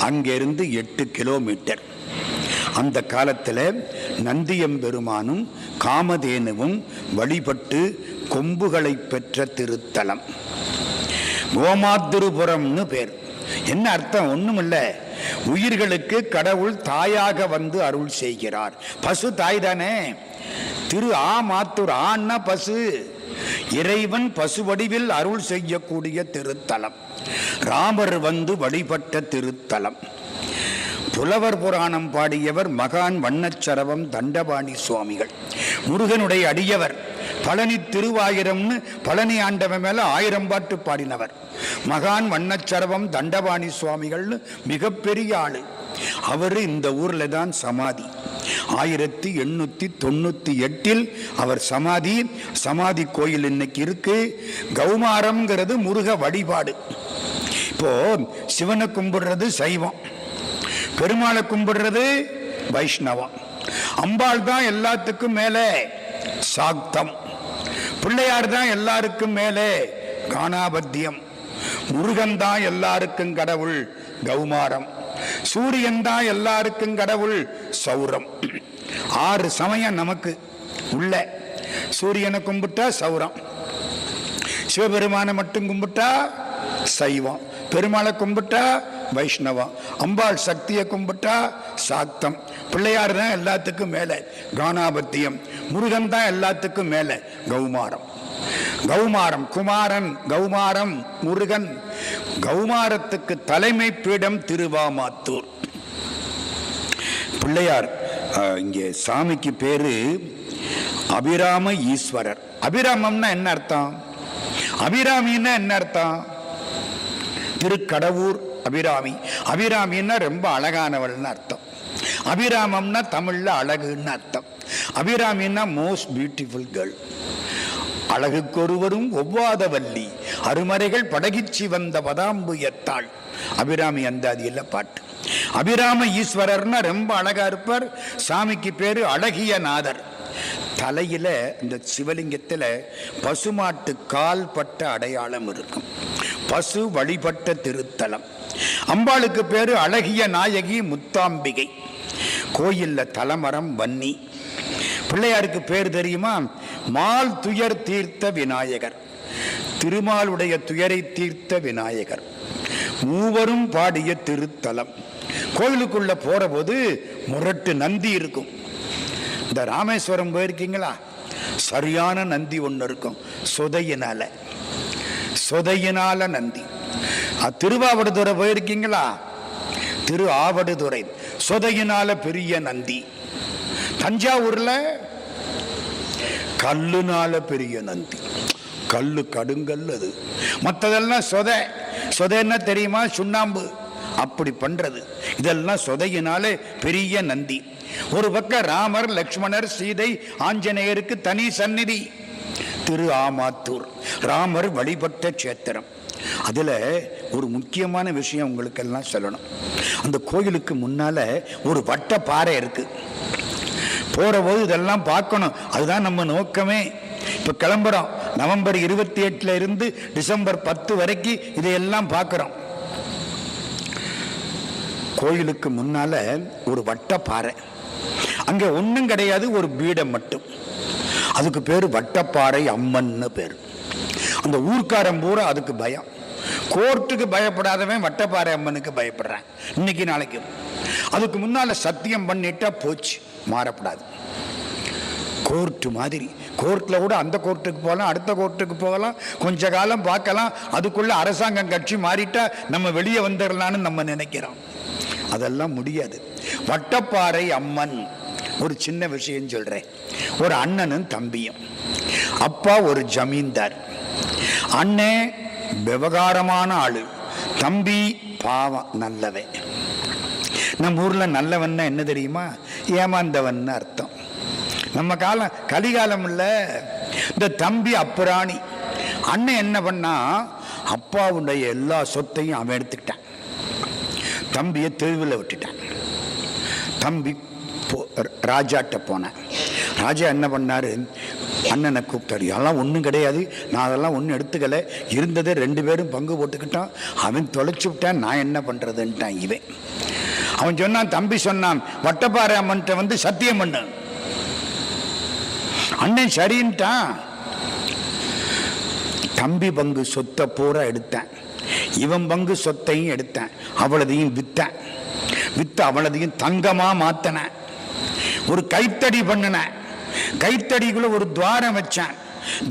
அங்கிருந்து 8 கிலோமீட்டர். அந்த காலத்தில் நந்தியம்பெருமானும் காமதேனுவும் வழிபட்டு கொம்புகளை பெற்ற திருத்தலம். கோமாத்திருபுரம்னு பேர். என்ன அர்த்தம்? ஒண்ணுமில்ல, உயிர்களுக்கு கடவுள் தாயாக வந்து அருள் செய்கிறார். பசு தாய் தானே. திரு ஆமாத்தூர். ஆன்னா பசு. இறைவன் பசு வடிவில் அருள் செய்யக்கூடிய திருத்தலம். ராமர் வந்து வழிபட்ட திருத்தலம். புலவர் புராணம் பாடியவர் மகான் வண்ணச்சரவம் தண்டபாணி சுவாமிகள். முருகனுடைய அடியவர். பழனி திருவாயிரம்னு பழனி ஆண்டவன் மேல 1000 பாட்டு பாடினவர் மகான் வண்ணச்சரவம் தண்டபாணி சுவாமிகள்னு மிகப்பெரிய ஆளு. அவரு இந்த ஊர்ல தான் சமாதி. 1898 அவர் சமாதி. சமாதி கோயில் இன்னைக்கு இருக்கு. கௌமாரம்ங்கிறது முருக வழிபாடு. இப்போ சிவனை கும்பிடுறது சைவம், பெருமாளை கும்பிடுறது வைஷ்ணவம். அம்பாள் தான் எல்லாத்துக்கும் மேலே சாக்தம். பிள்ளையார் தான் எல்லாருக்கும் மேலே காணாபத்தியம். முருகன் தான் எல்லாருக்கும் கடவுள் கௌமாரம். சூரியன் தான் எல்லாருக்கும் கடவுள் சௌரம். 6 சமயம் நமக்கு உள்ள. சூரியனை கும்பிட்டா சௌரம், சிவபெருமானை மட்டும் கும்பிட்டா சைவம், பெருமாளை கும்பிட்டா வைஷ்ணவம், அம்பாள் சக்தியை கும்பிட்டா சாக்தம், பிள்ளையார் தான் எல்லாத்துக்கும் மேலே காணாபத்தியம், முருகன் தான் எல்லாத்துக்கும் மேலே கௌமாரம். கௌமாரம் குமாரன், கௌமாரம் முருகன். கௌமாரத்துக்கு தலைமை பீடம் திருவாமாத்தூர். பிள்ளையார் இங்கே சாமிக்கு பேரு அபிராம ஈஸ்வரர். அபிராமம்னா என்ன அர்த்தம்? அபிராமின்னா என்ன அர்த்தம்? திருக்கடவுர் அபிராமி. அபிராமின்னா ரொம்ப அழகானவள்னு அர்த்தம். அபிராமம்னா தமிழ்ல அழகுன்னு அர்த்தம். அபிராமின்னா மோஸ்ட் பியூட்டிஃபுல் கேர்ள். அழகுக்கொருவரும் ஒவ்வாத வள்ளி, அருமறைகள் படகிச்சி வந்த பதாம்பு எத்தாள். அபிராமி அந்தாதியில பாட்டு. அபிராம ஈஸ்வரர்னா ரொம்ப அழகா இருப்பார். சாமிக்கு பேரு அழகிய நாதர். தலையில இந்த சிவலிங்கத்துல பசுமாட்டு கால் பட்ட அடையாளம் இருக்கும். பசு வழிபட்ட திருத்தலம். அம்பாளுக்கு பேரு அழகிய நாயகி முத்தாம்பிகை. கோயில்ல தலமரம் வன்னி. பிள்ளையாருக்கு பேர் தெரியுமா? மால் துயர் தீர்த்த விநாயகர். திருமாலுடைய துயரை தீர்த்த விநாயகர். மூவரும் பாடிய திருத்தலம். கோயிலுக்குள்ள போற போது முரட்டு நந்தி இருக்கும். இந்த ராமேஸ்வரம் போயிருக்கீங்களா? சரியான நந்தி ஒன்று இருக்கும். சொதையினால நந்தி. திருவாவடுதுறை போயிருக்கீங்களா? திரு ஆவடுதுறை சொதையினால பெரிய நந்தி. தஞ்சாவூர்ல கல்லுனால பெரிய நந்தி. கல்லு கடுங்கல் அது. மற்றதெல்லாம் சொதை என்ன தெரியுமா? சுண்ணாம்பு அப்படி பண்றது. இதெல்லாம் சொதையினாலே பெரிய நந்தி. ஒரு பக்கம் ராமர், லக்ஷ்மணர், சீதை, ஆஞ்சநேயருக்கு தனி சந்நிதி. திரு ஆமாத்தூர் ராமர் வழிபட்ட சேத்திரம். அதுல ஒரு முக்கியமான விஷயம் உங்களுக்கு எல்லாம் சொல்லணும். அந்த கோயிலுக்கு முன்னால ஒரு வட்ட பாறை இருக்கு. போற போது இதெல்லாம் பார்க்கணும், அதுதான் நம்ம நோக்கமே. இப்ப கிளம்புறோம், நவம்பர் 28 இருந்து டிசம்பர் 10 வரைக்கும் இதையெல்லாம் பார்க்கிறோம். கோயிலுக்கு முன்னால ஒரு வட்ட பாறை, அங்க ஒண்ணும் கிடையாது, ஒரு பீடம் மட்டும். அதுக்கு பேரு வட்டப்பாறை அம்மன்னு பேரு. அந்த ஊர்க்காரன் பூரா அதுக்கு பயம். கோர்ட்டுக்கு பயப்படாதவன் வட்டப்பாறை அம்மனுக்கு பயப்படுறான் இன்னைக்கு நாளைக்கு. அதுக்கு முன்னால சத்தியம் பண்ணிட்டா போச்சு, மாறப்படாது. கோர்ட்டு மாதிரி, கோர்ட்ல கூட அந்த கோர்ட்டுக்கு போகலாம், அடுத்த கோர்ட்டுக்கு போகலாம், கொஞ்ச காலம் பார்க்கலாம், அதுக்குள்ள அரசாங்கம் கட்சி மாறிட்டா நம்ம வெளியே வந்துடலான்னு நம்ம நினைக்கிறோம். அதெல்லாம் முடியாது. வட்டப்பாறை அம்மன். ஒரு சின்ன விஷயம் சொல்றேன். ஒரு அண்ணனும் தம்பியும். அப்பா ஒரு ஜமீன்தார், அண்ணன் விவகாரமான ஆளு, தம்பி பாவம் நல்லவன். நம்ம ஊர்ல நல்லவன் என்ன தெரியுமா? ஏமாந்தவன் அர்த்தம். நம்ம காலம் கலிகாலம் இல்ல. இந்த தம்பி அப்புராணி. அண்ணன் என்ன பண்ணா, அப்பாவுடைய எல்லா சொத்தையும் அவன் எடுத்துக்கிட்டான், தம்பியை தெருவில் விட்டுட்டான். தம்பி ராஜாட்ட போன. ராஜா என்ன பண்ணாரு, அண்ணனை கூப்பிட்டாரு. அதெல்லாம் ஒன்றும் கிடையாது, நான் அதெல்லாம் ஒன்றும் எடுத்துக்கல, இருந்ததை 2 பேரும் பங்கு போட்டுக்கிட்டான், அவன் தொலைச்சு விட்டான், நான் என்ன பண்றதுன்ட்டான் இவன். அவன் சொன்னான், தம்பி சொன்னான், வட்டப்பாறை அம்மன்ட்ட வந்து சத்தியம் பண்ண. அண்ணன் சரின்ட்டான். தம்பி பங்கு சொத்தை பூரா எடுத்தேன், இவன் பங்கு சொத்தையும் எடுத்தேன், அவளதையும் வித்தேன். வித்து அவளதையும் தங்கமா மாத்தன. ஒரு கைத்தடி பண்ணின, கைத்தடிக்குள்ள ஒரு துவாரம் வச்சேன்,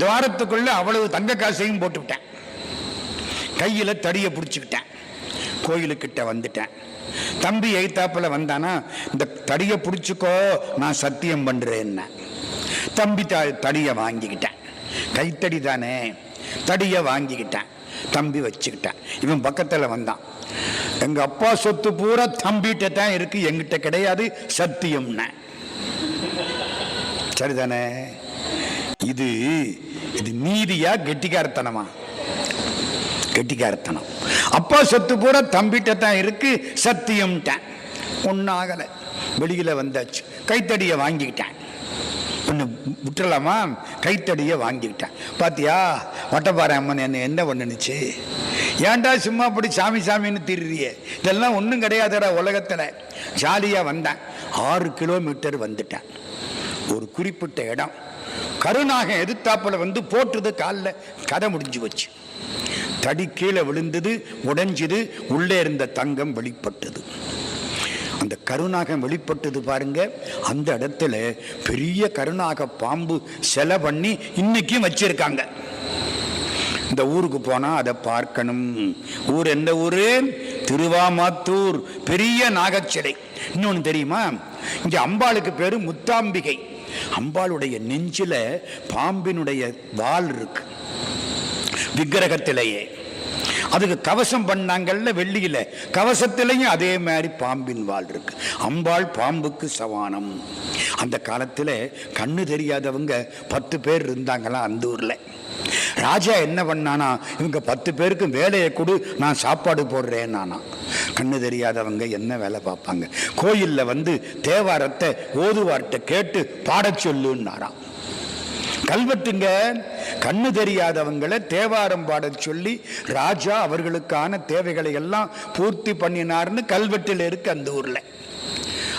துவாரத்துக்குள்ள அவ்வளவு தங்க காசையும் போட்டுவிட்டேன். கையில தடியை பிடிச்சுக்கிட்டேன், கோயிலுக்கிட்ட வந்துட்டேன். தம்பி எய்தாப்புல வந்தானா, இந்த தடியை பிடிச்சுக்கோ, நான் சத்தியம் பண்றேன். தம்பி தடியை வாங்கிக்கிட்டேன், கைத்தடி தானே, தடியை வாங்கிக்கிட்டேன். தம்பி வச்சுக்கிட்டேன். இவன் பக்கத்துல வந்தான், எங்க அப்பா சொத்து பூரா தம்பிகிட்ட தான் இருக்கு, எங்கிட்ட கிடையாது, சத்தியம்ன. சரிதானே? இது இது நீதியா கெட்டிக்காரத்தனமா? கெட்டிக்காரத்தனம். அப்பா சொத்து பூரா தம்பிகிட்ட தான் இருக்கு, சத்தியம்ட்டேன். ஒன்னாகல, வெளியில வந்தாச்சு, கைத்தடியை வாங்கிக்கிட்டேன். விட்டுலாமா? கைத்தடியை வாங்கிக்கிட்டேன். பாத்தியா வட்டப்பாறை அம்மன் என்ன பண்ணுச்சு? ஏன்டா சும்மா அப்படி சாமி சாமின்னு திரியே? இதெல்லாம் ஒன்றும் கிடையாதுடா உலகத்துல. ஜாலியா வந்தேன். 6 கிலோமீட்டர் வந்துட்டேன். ஒரு குறிப்பிட்ட இடம், கருநாகம் எதிர்த்தாப்புல வந்து போட்டுது காலில், கதை முடிஞ்சு வச்சு. தடி கீழே விழுந்தது, உடைஞ்சது, உள்ளே இருந்த தங்கம் வெளிப்பட்டது. அந்த கருநாகம் வெளிப்பட்டது பாருங்க. அந்த இடத்துல பெரிய கருநாக பாம்பு சிலை பண்ணி இன்னைக்கும் வச்சிருக்காங்க. இந்த ஊருக்கு போனா அதை பார்க்கணும். ஊர் எந்த ஊரு? திருவாமாத்தூர். பெரிய நாகச்சிலை. இன்னொன்னு தெரியுமா? இங்க அம்பாளுக்கு பேரு முத்தாம்பிகை. அம்பாளுடைய நெஞ்சில பாம்பினுடைய வால் இருக்கு விக்கிரகத்திலேயே. அதுக்கு கவசம் பண்ணாங்கல்ல வெள்ளியில, கவசத்திலையும் அதே மாதிரி பாம்பின் வால் இருக்கு. அம்பாள் பாம்புக்கு சவானம். அந்த காலத்துல கண்ணு தெரியாதவங்க 10 பேர் இருந்தாங்களா அந்த ஊர்ல. ராஜா என்ன பண்ணானா, இவங்க 10 பேருக்கு வேலையை கொடு, நான் சாப்பாடு போடுறேன் நானா. கண்ணு தெரியாதவங்க என்ன வேலை பார்ப்பாங்க? கோயில்ல வந்து தேவாரத்தை ஓதுவார்ட்ட கேட்டு பாட சொல்லுன்னாராம். கல்வெட்டுங்க. கண்ணு தெரியாதவங்களை தேவாரம் பாட சொல்லி ராஜா அவர்களுக்கான தேவைகளை எல்லாம் பூர்த்தி பண்ணினார்னு கல்வெட்டில் இருக்கு அந்த ஊர்ல.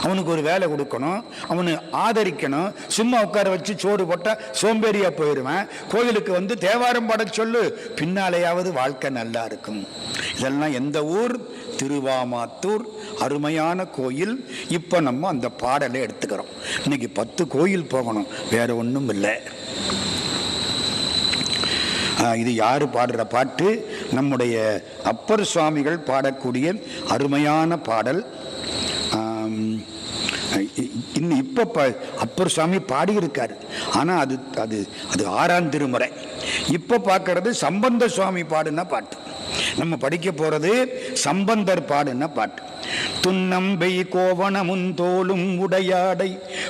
அவனுக்கு ஒரு வேலை கொடுக்கணும், அவனு ஆதரிக்கணும். சும்மா உட்கார வச்சு சோறு போட்டா சோம்பேறியா போயிடுவேன். கோயிலுக்கு வந்து தேவாரம் பாட சொல்லு, பின்னாலேயாவது வாழ்க்கை நல்லா இருக்கும். இதெல்லாம் எந்த ஊர்? திருவாமாத்தூர். அருமையான கோயில். இப்ப நம்ம அந்த பாடலை எடுத்துக்கிறோம். இன்னைக்கு 10 கோயில் போகணும், வேற ஒன்றும் இல்லை. இது யாரு பாடுற பாட்டு? நம்முடைய அப்பர் சுவாமிகள் பாடக்கூடிய அருமையான பாடல். இன்னும் இப்போ அப்பர் சுவாமி பாடியிருக்காரு. ஆனால் அது அது அது 6ஆம் திருமுறை. இப்போ பார்க்கறது சம்பந்த சுவாமி பாடுன பாட்டு. நம்ம படிக்க போறது சம்பந்தர் பாடுன பாட்டு. துன்னம்பை கோவணமுன் தோளும் உடையாடை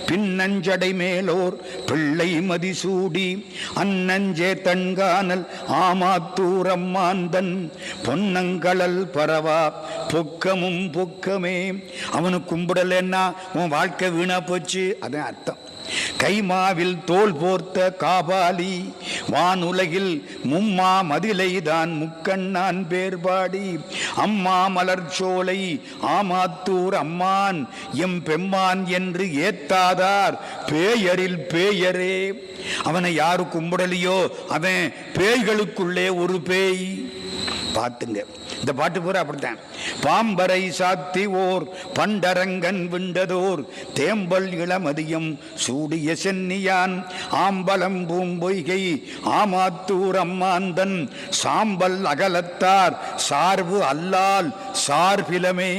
பின்னஞ்சடை மேலோர் பிள்ளை மதிசூடி அன்னஞ்சே தன்கானல் ஆமாத்தூரம்மாந்தன் பொன்னங்களல் பரவா பொக்கமும் பொக்கமே. அவனு கும்பிடலன்னா உன் வாழ்க்கை வீணா போச்சு, அதான் அர்த்தம். கைமாவில் தோல் போர்த்த காபாலி வானுலகில் மும்மா மதிலை தான் முக்கண்ணான் பேர்பாடி அம்மா மலர்ச்சோலை ஆமாத்தூர் அம்மான் எம் பெம்மான் என்று ஏத்தாதார் பேயரில் பேயரே. அவனை யாரு கும்பிடலையோ அவன் பேய்களுக்குள்ளே ஒரு பேய். பாத்துங்க, இந்த பாட்டு பூரா அப்படித்தான். பாம்பரை சாத்தி ஓர் பண்டரங்கன் விண்டதோர் தேம்பல் இளமதியம் சூடிய சென்னியான் ஆம்பலம் பூம்பொய்கை ஆமாத்தூர் அம்மாந்தன் சாம்பல் அகலத்தார் சார்பு அல்லால் சார்பிலமே.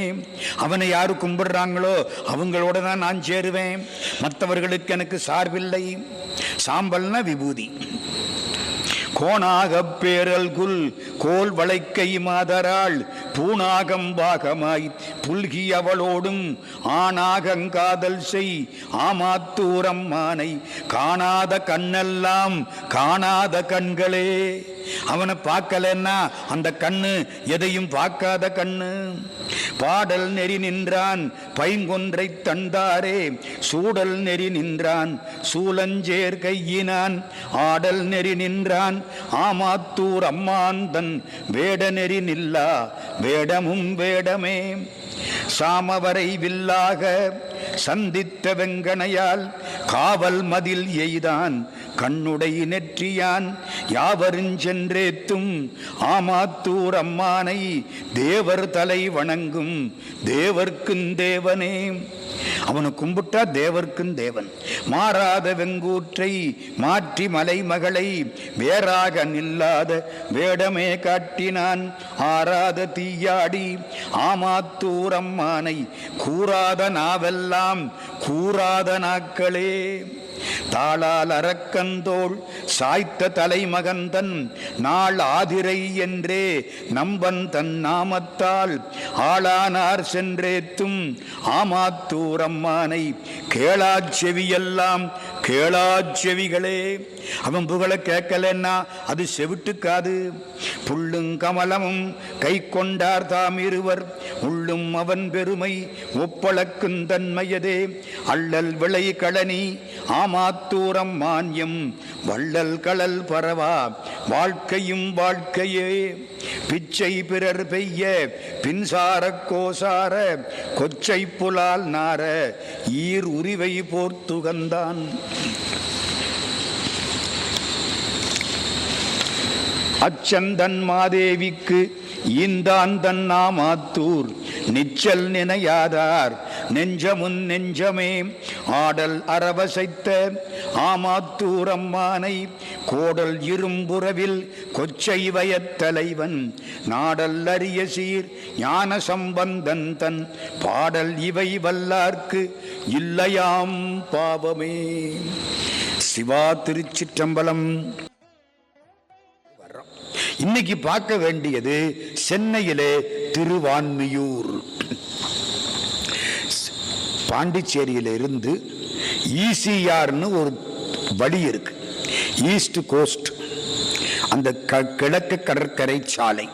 அவனை யாரு கும்பிடுறாங்களோ அவங்களோட தான் நான் சேருவேன், மற்றவர்களுக்கு எனக்கு சார்பில்லை. சாம்பல்னா விபூதி. கோணாக பேரல்குல் கோல் வளைக்கை மாதராள் பூணாகம் பாகமாய் புல்கி அவளோடும் ஆணாகங்காதல் செய் ஆமாத்தூரம்மானை காணாத கண்ணெல்லாம் காணாத கண்களே. அவனை பார்க்கலன்னா அந்த கண்ணு எதையும் பார்க்காத கண்ணு. பாடல் நெறி நின்றான் பைங்கொன்றை தந்தாரே சூடல் நெறி நின்றான் சூலஞ்சேர் கையினான் ஆடல் நெறி நின்றான் ஆமாத்தூர் அம்மாந்தன் வேட நெறி நில்லா வேடமும் வேடமே. சாமவரை வில்லாக சந்தித்த வெங்கனையால் காவல் மதில் எய்தான் கண்ணுடை நெற்றியான் யாவருஞ்சென்றேத்தும் ஆமாத்தூர் அம்மானை தேவர் தலை வணங்கும் தேவர்க்கும் தேவனே. அவனை கும்பிட்டா தேவர்க்கும் தேவன். மாறாத வெங்கூற்றை மாற்றி மலை மகளை வேறாக நில்லாத வேடமே காட்டினான் ஆறாத தீயாடி ஆமாத்தூர் அம்மானை கூறாத நாவெல்லாம் கூறாத நாட்களே. தாளால் அரக்கந்தோள் சாய்த்த தலைமகந்தன் நாள் ஆதிரை என்றே நம்பன் தன் நாமத்தால் ஆளானார் சென்றேத்தும் ஆமாத்தூர் அம்மானை கேளாச்செவியெல்லாம் கேளாச்செவிகளே. அவன் புகழ கேட்கலன்னா அது செவிட்டுக்காது. புள்ளும் கமலமும் கை கொண்டார் தாம் இருவர் உள்ளும் அவன் பெருமை ஒப்பளக்கும் தன்மையதே. அள்ளல் விளை களனி ஆமாத்தூரம் மான்யம் வள்ளல் களல் பரவா வாழ்க்கையும் வாழ்க்கையே. பிச்சை பிறர் பெய்ய பின்சார கோசார கொச்சை புலால் நார ஈர் உரிவை போர்த்துகந்தான். அச்சந்தன் மாதேவிக்கு ஈந்தான் தன் ஆமாத்தூர் நிச்சல் நினையாதார் நெஞ்சமுன் நெஞ்சமே. ஆடல் அரவசைத்த ஆமாத்தூர் அம்மானை கோடல் இரும்புறவில் கொச்சை வயத்தலைவன் நாடல் அரிய சீர் ஞான சம்பந்தன் தன் பாடல் இவை வல்லார்க்கு இல்லையாம் பாவமே. சிவா திருச்சிற்றம்பலம். இன்னைக்கு பார்க்க வேண்டியது சென்னையிலே திருவான்மியூர். பாண்டிச்சேரியில இருந்து ஈசிஆர்னு ஒரு வழி இருக்கு, ஈஸ்ட் கோஸ்ட். அந்த கிழக்கு கடற்கரை சாலை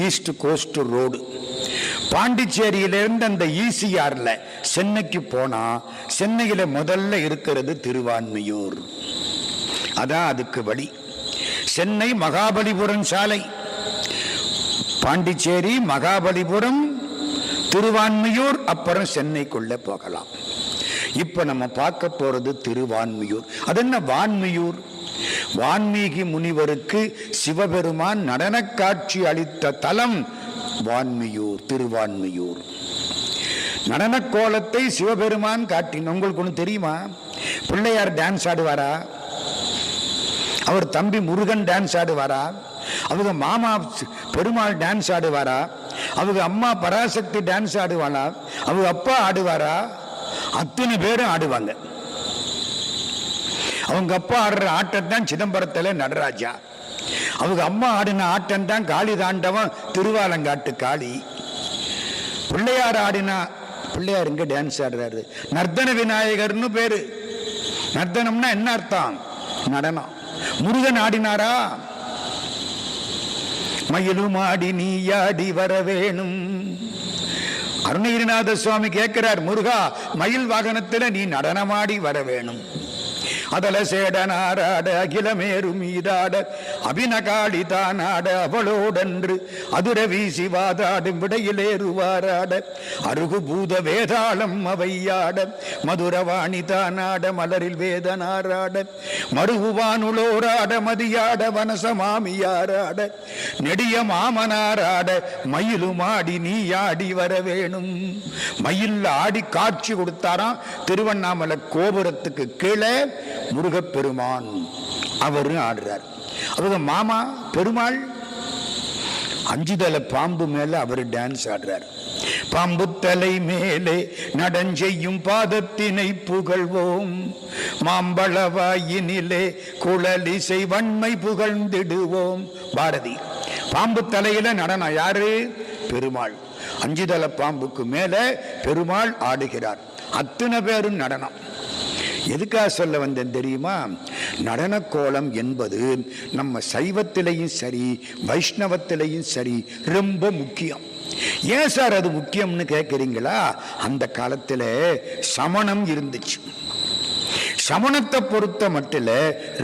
ஈஸ்ட் கோஸ்ட் ரோடு. பாண்டிச்சேரியிலிருந்து அந்த ஈசிஆர்ல சென்னைக்கு போனா சென்னையில முதல்ல இருக்கிறது திருவான்மியூர். அதான் அதுக்கு வழி. சென்னை மகாபலிபுரம் சாலை, பாண்டிச்சேரி மகாபலிபுரம் திருவான்மியூர், அப்புறம் சென்னைக்குள்ள போகலாம். இப்ப நம்ம பார்க்க போறது திருவான்மியூர். அது என்ன வான்மியூர்? வான்மீகி முனிவருக்கு சிவபெருமான் நடன காட்சி அளித்த தலம் வான்மியூர், திருவான்மியூர். நடன கோலத்தை சிவபெருமான் காட்டின. உங்களுக்கு ஒண்ணு தெரியுமா? பிள்ளையார் டான்ஸ் ஆடுவாரா? அவர் தம்பி முருகன் டான்ஸ் ஆடுவாரா? அவங்க மாமா பெருமாள் டான்ஸ் ஆடுவாரா? அவங்க அம்மா பராசக்தி டான்ஸ் ஆடுவாளா, அவங்க அப்பா ஆடுவாரா? அத்தனை பேரும் ஆடுவாங்க. அவங்க அப்பா ஆடுற ஆட்டம் தான் சிதம்பரத்துல நடராஜா, அவங்க அம்மா ஆடின ஆட்டம் தான் காளி தாண்டவம் திருவாலங்காட்டு காளி. பிள்ளையார் ஆடினா, பிள்ளையார் இங்க டான்ஸ் ஆடுறாரு, நர்த்தன விநாயகர்னு பேரு. நர்த்தனம்னா என்ன அர்த்தம்? நடனம். முருகன் ஆடினாரா? மயிலும் ஆடி நீ ஆடி வர வேணும். அருணகிரிநாத சுவாமி கேட்கிறார், முருகா மயில் வாகனத்தில் நீ நடனமாடி வர வேணும். அதல சேடனாராட அகிலமேரு மீதாட அபிநகாளி தானாட அவளோடன்று அதுர வீசி வாதாடும் விடையிலேறுவாராட அருகு பூத வேதாளம் அவையாட மதுரவாணி தானாட மலரில் வேதனாராட மருகுவானுளோராட மதியாட வனசமாமியாராட நெடிய மாமனாராட மயிலுமாடி நீ ஆடி வர வேணும். மயில் ஆடி காட்சி கொடுத்தாராம் திருவண்ணாமலை கோபுரத்துக்கு கீழே முருகப்பெருமான். அவரு ஆடுறார். அவங்க மாமா பெருமாள் அஞ்சுதலை பாம்பு மேல அவரு டான்ஸ் ஆடுறார். பாம்பு தலை மேலே நடஞ்செய்யும் பாதத்தினை புகழ்வோம், மாம்பழவாயினிலே குழலிசை வன்மை புகழ்ந்திடுவோம். பாரதி. பாம்பு தலையில நடனம் யாரு? பெருமாள். அஞ்சுதலை பாம்புக்கு மேல பெருமாள் ஆடுகிறார். அத்தனை பேரும் நடனம். எதுக்காக சொல்ல வந்தேன் தெரியுமா? நடன கோலம் என்பது நம்ம சைவத்திலையும் சரி வைஷ்ணவத்திலையும் சரி ரொம்ப முக்கியம். ஏன் சார் அது முக்கியம்னு கேட்குறீங்களா? அந்த காலத்தில் சமணம் இருந்துச்சு. சமணத்தை பொறுத்த மட்டும்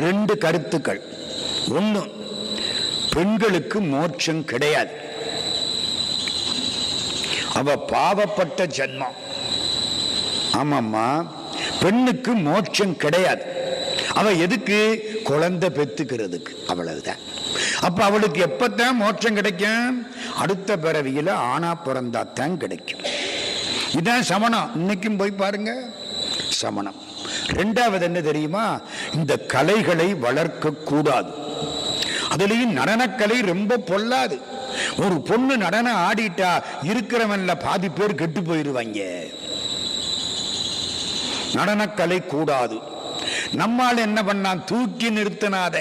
2 கருத்துக்கள். ஒன்று, பெண்களுக்கு மோட்சம் கிடையாது, அவ பாவப்பட்ட ஜன்மம். ஆமாம்மா, பெண்ணுக்கு மோட்சம் கிடையாது. அவ எதுக்கு? குழந்தை பெத்துக்கிறதுக்கு, அவ்வளவுதான். அப்ப அவளுக்கு எப்பத்தான் மோட்சம் கிடைக்கும்? அடுத்த பிறவியில ஆணா பிறந்தாத்தான் கிடைக்கும். இதான் சமணம். இன்னைக்கும் போய் பாருங்க, சமணம். 2வது என்ன தெரியுமா? இந்த கலைகளை வளர்க்க கூடாது. அதுலயும் நடனக்கலை ரொம்ப பொல்லாது. ஒரு பொண்ணு நடனம் ஆடிட்டா இருக்கிறவன்ல பாதி பேர் கெட்டு போயிருவாங்க. நடனக்கலை கூடாது. நம்மால் என்ன பண்ணான்? தூக்கி நிறுத்தினாத.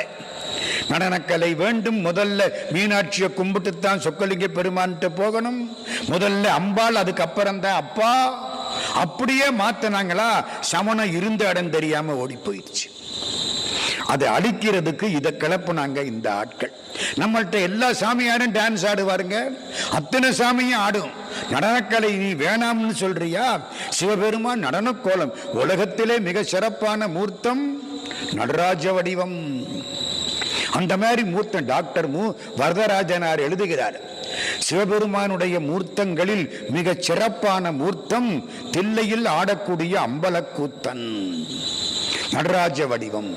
நடனக்கலை வேண்டும். முதல்ல மீனாட்சியை கும்பிட்டுத்தான் சொக்கலிங்க பெருமான்கிட்ட போகணும். முதல்ல அம்பாள், அதுக்கப்புறம் தான் அப்பா. அப்படியே மாத்தினாங்களா? சமணம் இருந்த இடம் தெரியாம ஓடி போயிடுச்சு. அதை அழிக்கிறதுக்கு இதை கிளப்புனாங்க இந்த ஆட்கள். நம்மள்கிட்ட எல்லா சாமியாரும் டான்ஸ் ஆடுவாருங்க, அத்தனை சாமியும் ஆடும். நடனக்கலை நீ வேணாம்னு சொல்றியா? சிவபெருமான் நடனக்கோலம் உலகத்திலே மிக சிறப்பான மூர்த்தம் நடராஜ வடிவம். அந்த மாதிரி மூர்த்தம் டாக்டர் வரதராஜனார் எழுதுகிறார். சிவபெருமானுடைய மூர்த்தங்களில் மிக சிறப்பான மூர்த்தம் தில்லையில் ஆடக்கூடிய அம்பலக்கூத்தன் நடராஜ வடிவம்.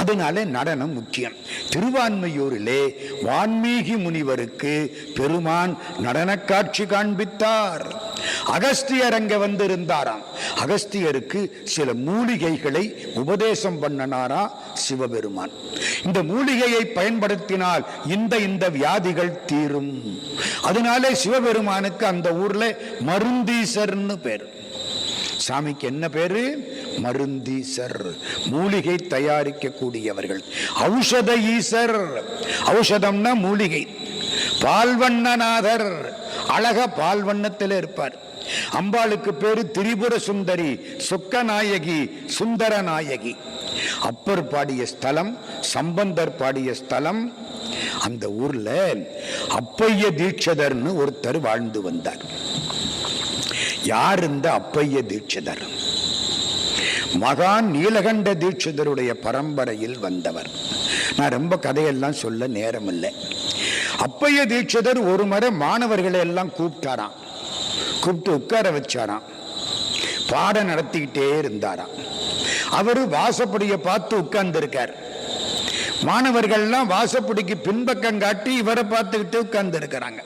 அதனால நடனம் முக்கியம். திருவான்மையூரிலே வான்மீகி முனிவருக்கு பெருமான் நடன காட்சி காண்பித்தார். அகஸ்தியர் அங்க வந்திருந்தாராம். அகஸ்தியருக்கு சில மூலிகைகளை உபதேசம் பண்ணனாரா சிவபெருமான். இந்த மூலிகையை பயன்படுத்தினால் இந்த வியாதிகள் தீரும். அதனாலே சிவபெருமானுக்கு அந்த ஊர்ல மருந்தீசர்னு பேர். சாமிக்கு என்ன பேரு? மருந்தீசர். மூலிகை தயாரிக்க கூடியவர்கள். ஔஷத ஈசர். ஔஷதம்னா மூலிகை. பால்வண்ணநாதர். அழக பால்வண்ணத்தில் இருப்பார். அம்பாளுக்கு பேரு திரிபுர சுந்தரி, சொக்கநாயகி, சுந்தர நாயகி. அப்பர் பாடிய ஸ்தலம், சம்பந்தர் பாடிய ஸ்தலம். அந்த ஊர்ல அப்பைய தீட்சிதர்னு ஒருத்தர் வாழ்ந்து வந்தார். யார் இந்த அப்பைய தீட்சிதர்? மகான் நீலகண்ட தீட்சிதருடைய பரம்பரையில் வந்தவர். நான் ரொம்ப கதையெல்லாம் சொல்ல நேரம் இல்லை. அப்பைய தீட்சிதர் ஒரு முறை மாணவர்களை எல்லாம் கூப்பிட்டாராம். கூப்பிட்டு உட்கார வச்சாராம். பாடம் நடத்திக்கிட்டே இருந்தாராம். அவரு வாசப்படியை பார்த்து உட்கார்ந்து இருக்கார். மாணவர்கள்லாம் வாசப்படிக்கு பின்பக்கம் காட்டி இவரை பார்த்துக்கிட்டு உட்கார்ந்து இருக்கிறாங்க.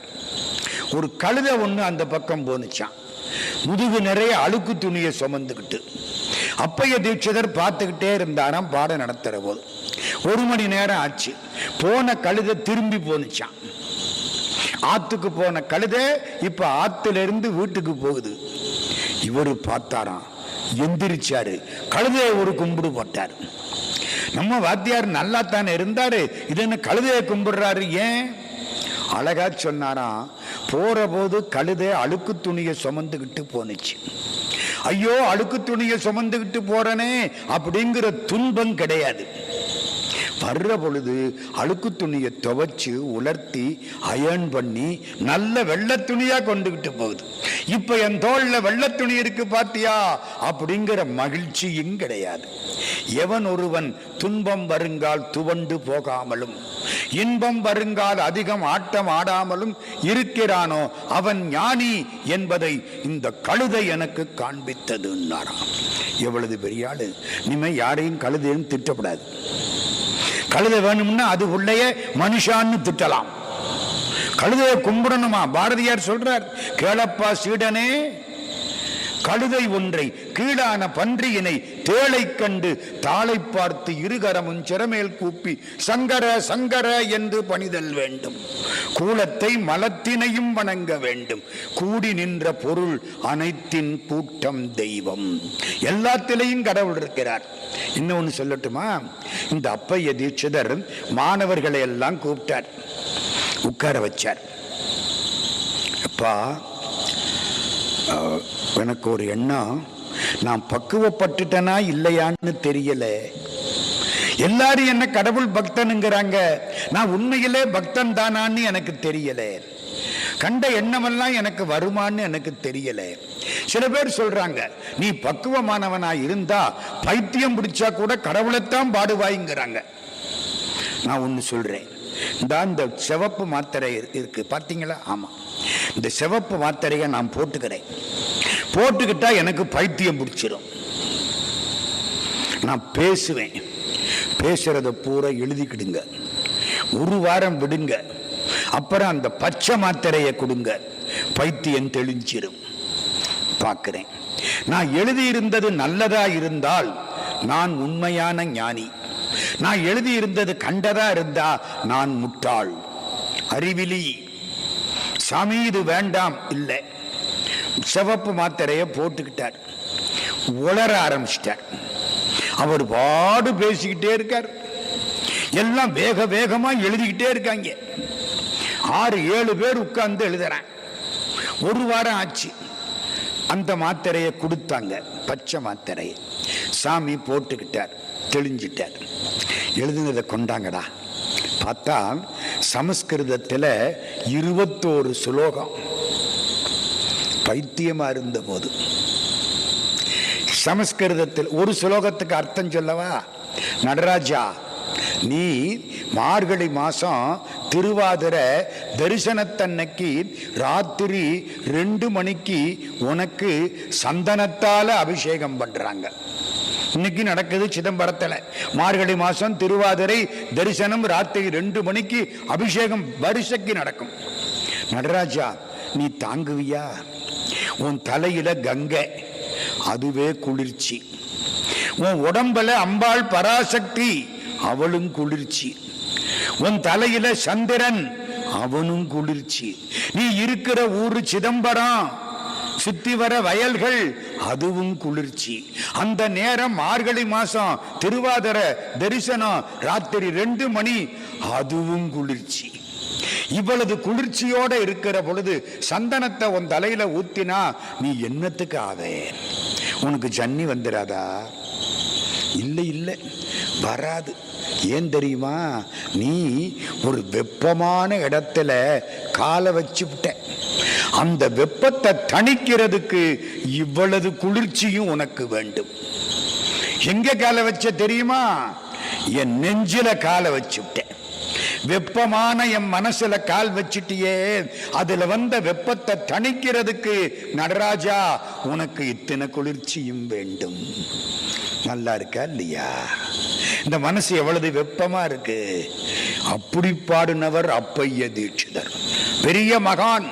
ஒரு கழுதை ஒண்ணு அந்த பக்கம் போனுச்சான். முதுகு நிறைய அழுக்கு துணியை சுமந்துக்கிட்டு. அப்பைய தீட்சிதர் பார்த்துக்கிட்டே இருந்தாராம். பாடம் நடத்துற போது 1 மணி நேரம் ஆச்சு. போன கழுதை திரும்பி போனுச்சான். ஆத்துக்கு போன கழுதை இப்ப ஆத்துல இருந்து வீட்டுக்கு போகுது. இவரு பார்த்தாராம், எந்திரிச்சாரு, கழுதையை ஒரு கும்பிடு போட்டார். நம்ம வாத்தியார் நல்லா தானே இருந்தாரு, இது என்ன கழுதையை கும்பிடுறாரு ஏன்? அழகா சொன்னாராம், போற போது கழுதை அழுக்கு துணியை சுமந்துக்கிட்டு போனுச்சு. ஐயோ அழுக்கு துணியை சுமந்துக்கிட்டு போறனே அப்படிங்கிற துன்பம் கிடையாது. வர்ற பொழுது அழுக்கு துணியை துவைச்சு உலர்த்தி அயர்ன் பண்ணி நல்ல வெள்ளை துணியா கொண்டுகிட்டு போகுது. இப்ப என் தோல்ல வெள்ளை துணி இருக்கு பாத்தியா அப்படிங்கிற மகிழ்ச்சியும் கிடையாது. எவன் ஒருவன் துன்பம் வருங்கால் துவண்டு போகாமலும் இன்பம் வருங்கால் அதிகம் ஆட்டம் ஆடாமலும் இருக்கிறானோ அவன் ஞானி என்பதை இந்த கழுதை எனக்கு காண்பித்ததுன்னாராம். எவ்வளவு பெரிய ஆளு! இனிமே யாரையும் கழுதையும் திட்டப்படாது. கழுதை வேணும்னா அது உள்ளே மனுஷான்னு திட்டலாம். கழுதையை கும்பிடணுமா? பாரதியார் சொல்றார், கேளப்பா சீடனே, கழுதை ஒன்றை கீழான பன்றியினை தேளை கண்டு தாளை பார்த்து இருகரமும் சிறமேல் கூப்பி சங்கர சங்கர என்று பணிதல் வேண்டும். கூலத்தை மலத்தினையும் வணங்க வேண்டும். கூடி நின்ற பொருள் அனைத்தின் கூட்டம் தெய்வம். எல்லாத்திலையும் கடவுள் இருக்கிறார். இன்னொன்னு சொல்லட்டுமா? இந்த அப்பைய தீட்சிதர் மாணவர்களை எல்லாம் கூப்பிட்டார், உட்கார வச்சார். அப்பா, எனக்கு ஒரு எண்ணம், நான் பக்குவப்பட்டுட்டனா இல்லையான்னு தெரியல. எல்லாரும் என்ன கடவுள் பக்தனுங்கிறாங்க, நான் உண்மையிலே பக்தன் தானான்னு எனக்கு தெரியல. கண்ட எண்ணமெல்லாம் எனக்கு வருமானு எனக்கு தெரியல. சில பேர் சொல்றாங்க, நீ பக்குவமானவனா இருந்தா பைத்தியம் பிடிச்சா கூட கடவுளைத்தான் பாடுவாய்ங்கிறாங்க. நான் ஒன்னு சொல்றேன், இந்த சிவப்பு மாத்திரை இருக்கு பாத்தீங்களா? ஆமா, இந்த சிவப்பு மாத்திரையை நான் போட்டுக்கிட்டா எனக்கு பைத்தியம் பிடிச்சிடும். நான் பேசுவேன், பேசுறத பூரா எழுதிக்கிடுங்க, ஒரு வாரம் விடுங்க, அப்புறம் அந்த பச்சை மாத்திரையை கொடுங்க, பைத்தியம் தெளிஞ்சிடும். பார்க்கிறேன், நான் எழுதியிருந்தது நல்லதா இருந்தால் நான் உண்மையான ஞானி, நான் எழுதியிருந்தது கண்டதா இருந்தா நான் முட்டாள், அறிவிலி. சாமி இது வேண்டாம் இல்லை. சிவப்பு மாத்திரையை போட்டுக்கிட்டார், உளர ஆரம்பிச்சிட்டார். அவர் பாடு பேசிக்கிட்டே இருக்கார், எல்லாம் வேக வேகமா எழுதிக்கிட்டே இருக்காங்க. 6-7 பேர் உட்கார்ந்து எழுதுறான். ஒரு வாரம் ஆச்சு. அந்த மாத்திரையை கொடுத்தாங்க, பச்சை மாத்திரையை. சாமி போட்டுக்கிட்டார், தெளிஞ்சிட்டார். எழுதுனதை கொண்டாங்கடா. பார்த்தா சமஸ்கிருதத்தில் 21 ஸ்லோகம். பைத்தியமா இருந்த போது சமஸ்கிருதத்தில் ஒரு ஸ்லோகத்துக்கு அர்த்தம் சொல்லவா? நடராஜா, நீ மார்கழி மாசம் திருவாதிரை தரிசனத்தன்னைக்கு ராத்திரி 2 மணிக்கு உனக்கு சந்தனத்தால அபிஷேகம் பண்றாங்க. இன்னைக்கு நடக்குது சிதம்பரத்தில். மார்கழி மாசம் திருவாதிரை தரிசனம் ராத்திரி 2 மணிக்கு அபிஷேகம் வரிசைக்கு நடக்கும். நடராஜா, நீ தாங்குவியா? உன் தலையில கங்கை, அதுவே குளிர்ச்சி. உன் உடம்புல அம்பாள் பராசக்தி, அவளும் குளிர்ச்சி. உன் தலையில சந்திரன், அவனும் குளிர்ச்சி. நீ இருக்கிற ஊரு சிதம்பரம், சுத்தி வர வயல்கள், அதுவும் குளிர்ச்சி. அந்த நேரம் மார்கழி மாசம் திருவாதிரை தரிசனம் ராத்திரி 2 மணி, அதுவும் குளிர்ச்சி. இவ்வளவு குளிர்ச்சியோட இருக்கிற பொழுது சந்தனத்தை உன் தலையில ஊத்தினா நீ என்னத்துக்கு ஆவே? உனக்கு ஜன்னி வந்துடாதா? இல்லை இல்லை, வராது. ஏன் தெரியுமா? நீ ஒரு வெப்பமான இடத்துல காலை வச்சு விட்ட. அந்த வெப்பத்தை தணிக்கிறதுக்கு இவ்வளவு குளிர்ச்சியும் உனக்கு வேண்டும். எங்க காலை வச்ச தெரியுமா? என் நெஞ்சில காலை வச்சு விட்டேன். வெப்பமான என் மனசுல கால் வச்சிட்டியே, அதுல வந்த வெப்பத்தை தணிக்கிறதுக்கு நடராஜா உனக்கு இத்தனை குளிர்ச்சியும் வேண்டும். நல்லா இருக்கா இல்லையா? இந்த மனசு எவ்வளவு வெப்பமா இருக்கு. அப்படி பாடினவர் அப்பைய தீட்சிதர், பெரிய மகான்.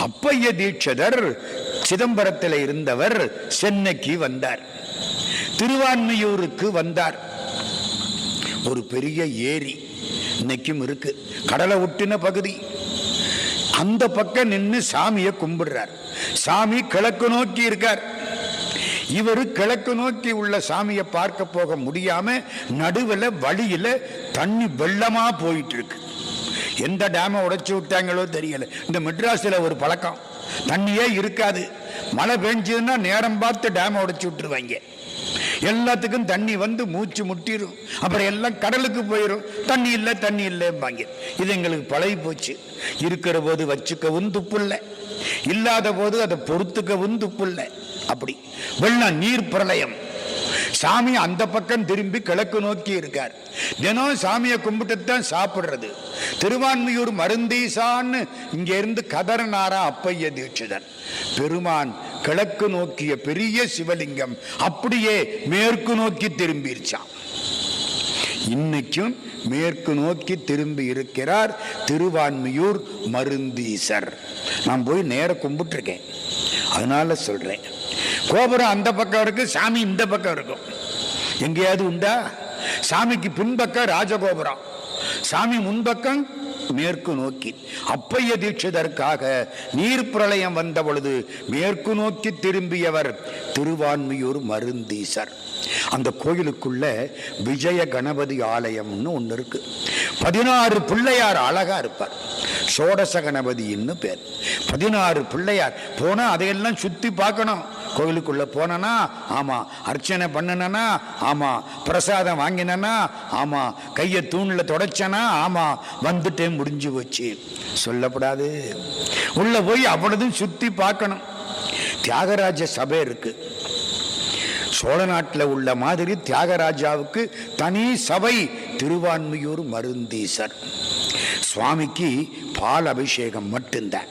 அப்பைய தீட்சிதர் சிதம்பரத்தில் இருந்தவர் சென்னைக்கு வந்தார், திருவான்மையூருக்கு வந்தார். ஒரு பெரிய ஏரி இன்னைக்கும் இருக்கு, கடலை ஒட்டின பகுதி. அந்த பக்கம் நின்று சாமியை கும்பிடுறார். சாமி கிழக்கு நோக்கி இருக்கார். இவரு கிழக்கு நோக்கி உள்ள சாமியை பார்க்க போக முடியாம நடுவில் வழியில தண்ணி வெள்ளமா போயிட்டு இருக்கு. எந்த டேமை உடைச்சு விட்டாங்களோ தெரியல. இந்த மெட்ராஸில் ஒரு பழக்கம், தண்ணியே இருக்காது, மழை பெஞ்சதுன்னா நேரம் பார்த்து டேமை உடைச்சு விட்டுருவாங்க. எல்லாத்துக்கும் தண்ணி வந்து மூச்சு முட்டிடும். அப்புறம் எல்லாம் கடலுக்கு போயிடும். தண்ணி இல்லை தண்ணி இல்லைம்பாங்க. இது எங்களுக்கு பழகி போச்சு. இருக்கிற போது வச்சுக்கவும் துப்பு இல்லை, இல்லாத போது அதை பொறுத்துக்கவும் துப்பு இல்லை. அப்படி வெள்ளம், நீர் பிரளயம். சாமி அந்த பக்கம் திரும்பி கிழக்கு நோக்கி இருக்கார். தினம் சாமியை கும்பிட்டுத்தான் சாப்பிடுறது. திருவான்மியூர் மருந்தீசான்னு இங்க இருந்து கதறனாரா அப்பைய தீட்சிதர். பெருமான் கிழக்கு நோக்கிய பெரிய சிவலிங்கம் அப்படியே மேற்கு நோக்கி திரும்பிருச்சான். இன்னைக்கும் மேற்கு நோக்கி திரும்பி இருக்கிறார் திருவான்மியூர் மருந்தீசர். நான் போய் நேர கும்பிட்டு இருக்கேன், அதனால சொல்றேன். கோபுரம் அந்த பக்கம் இருக்கு, சாமி இந்த பக்கம் இருக்கும். எங்கேயாவது உண்டா? சாமிக்கு பின்பக்கம் ராஜகோபுரம், சாமி முன்பக்கம் மேற்கு நோக்கி. அப்பைய தீட்சிதற்காக நீர் பிரளயம் வந்த பொழுது மேற்கு நோக்கி திரும்பியவர் திருவான்மியூர் மருந்தீசர். அந்த கோயிலுக்குள்ள விஜய கணபதி ஆலயம்னு ஒன்று இருக்கு. 16 பிள்ளையார் அழகா இருப்பார். சோடச கணபதின்னு பேர். 16 பிள்ளையார். போனா அதையெல்லாம் சுத்தி பார்க்கணும். கோயிலுக்குள்ள போனா ஆமா, அர்ச்சனை பண்ணனா ஆமா, பிரசாதம் வாங்கினா ஆமா, கையை தூண்ல தொடச்சனா ஆமா, வந்துட்டேன், முடிஞ்சு போச்சு சொல்லப்படாது. உள்ள போய் அவ்வளவும் சுத்தி பார்க்கணும். தியாகராஜ சபை இருக்கு. சோழ நாட்டில் உள்ள மாதிரி தியாகராஜாவுக்கு தனி சபை திருவான்மியூர் மருந்தீசர். சுவாமிக்கு பால் அபிஷேகம் மட்டும்தான்,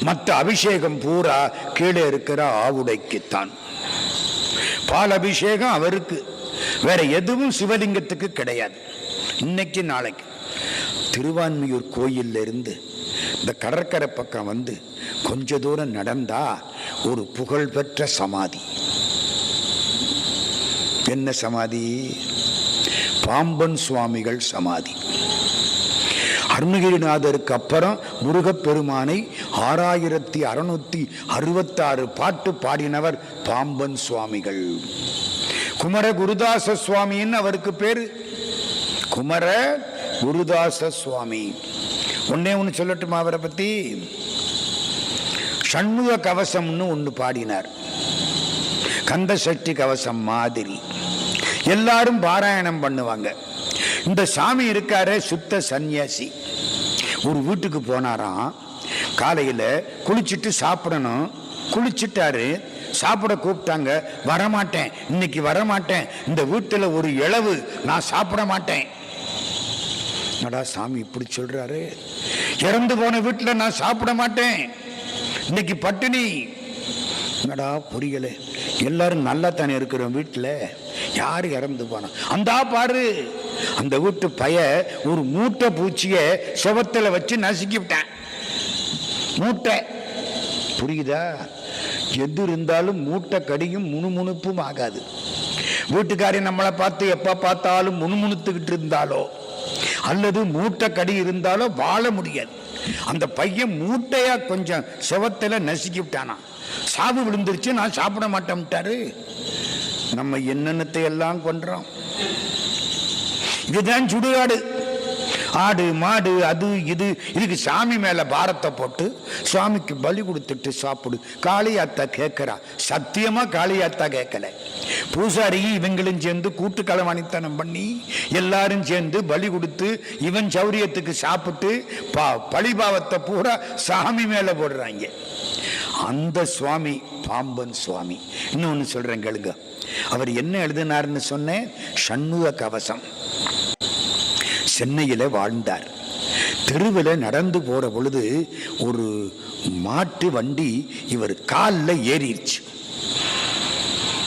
மற்ற அபிஷேகம் பூரா கீழே இருக்கிற ஆவுடைக்குத்தான். பால் அபிஷேகம் அவருக்கு, வேற எதுவும் சிவலிங்கத்துக்கு கிடையாது. இன்னைக்கு நாளைக்கு திருவான்மியூர் கோயில்ல இருந்து இந்த கடற்கரை பக்கம் வந்து கொஞ்ச தூரம் நடந்தா ஒரு புகழ்பெற்ற சமாதி. என்ன சமாதி? பாம்பன் சுவாமிகள் சமாதி. அருணகிரிநாதருக்கு அப்புறம் முருகப்பெருமானை 6666 பாட்டு பாடினவர் பாம்பன் சுவாமிகள். குமர குருதாச சுவாமின்னு அவருக்கு பேரு. குமர குருதாச சுவாமி. ஒன்னே ஒன்று சொல்லட்டுமா அவரை பத்தி? சண்முக கவசம்னு ஒன்று பாடினார். கந்த சஷ்டி கவசம் மாதிரி எல்லாரும் பாராயணம் பண்ணுவாங்க. இந்த சாமி இருக்காரு சுத்த சன்னியாசி. ஒரு வீட்டுக்கு போனாராம். காலையில் குளிச்சுட்டு சாப்பிடணும். குளிச்சுட்டாரு, சாப்பிட கூப்பிட்டாங்க. வரமாட்டேன், இன்னைக்கு வரமாட்டேன், இந்த வீட்டில் ஒரு இளவு நான் சாப்பிட மாட்டேன். என்னடா சாமி இப்படி சொல்றாரு? இறந்து போன வீட்டில் நான் சாப்பிட மாட்டேன், இன்னைக்கு பட்டினி. என்னடா புரியல? எல்லாரும் நல்லா தானே இருக்கிறோம் வீட்டில், யாரு இறந்து போனா? அந்த பாரு, அந்த வீட்டு பைய ஒரு மூட்டை பூச்சிய சுவத்தில் வச்சு நசுக்கி விட்டேன். மூட்டை புரியுதா? எது இருந்தாலும் மூட்டை கடியும் முணுமுணுப்பும் ஆகாது. வீட்டுக்காரி நம்மளை பார்த்து எப்ப பார்த்தாலும் முணுமுணுத்துக்கிட்டு இருந்தாலோ அல்லது மூட்டை கடி இருந்தாலோ வாழ முடியாது. அந்த பையன் மூட்டையா கொஞ்சம் சுவத்தில் நசுக்கி விட்டானா, சாவு விழுந்துருச்சு, நான் சாப்பிட மாட்டேன்ட்டாரு. நம்ம என்னென்னத்தை எல்லாம் கொன்றோம். இதுதான் சுடுகாடு. ஆடு மாடு அது இது, இதுக்கு சாமி மேல பாரத்தை போட்டு சுவாமிக்கு பலி கொடுத்துட்டு சாப்பிடு. காளியாத்தா கேட்கிறா. சத்தியமா காளியாத்தா கேட்கல. பூசாரி இவங்களும் சேர்ந்து கூட்டு களவாணித்தனம் பண்ணி எல்லாரும் சேர்ந்து பலி கொடுத்து இவன் சௌரியத்துக்கு சாப்பிட்டு பழிபாவத்தை பூரா சாமி மேல போடுறாங்க. அந்த சுவாமி பாம்பன் சுவாமி. இன்னொன்னு சொல்றேன் கேளுங்க. அவர் என்ன எழுதினார்னு சொன்னேன்? சண்முக கவசம். சென்னையில வாழ்ந்தார். தெருவில் நடந்து போற பொழுது ஒரு மாட்டு வண்டி இவர் காலில் ஏறிடுச்சு.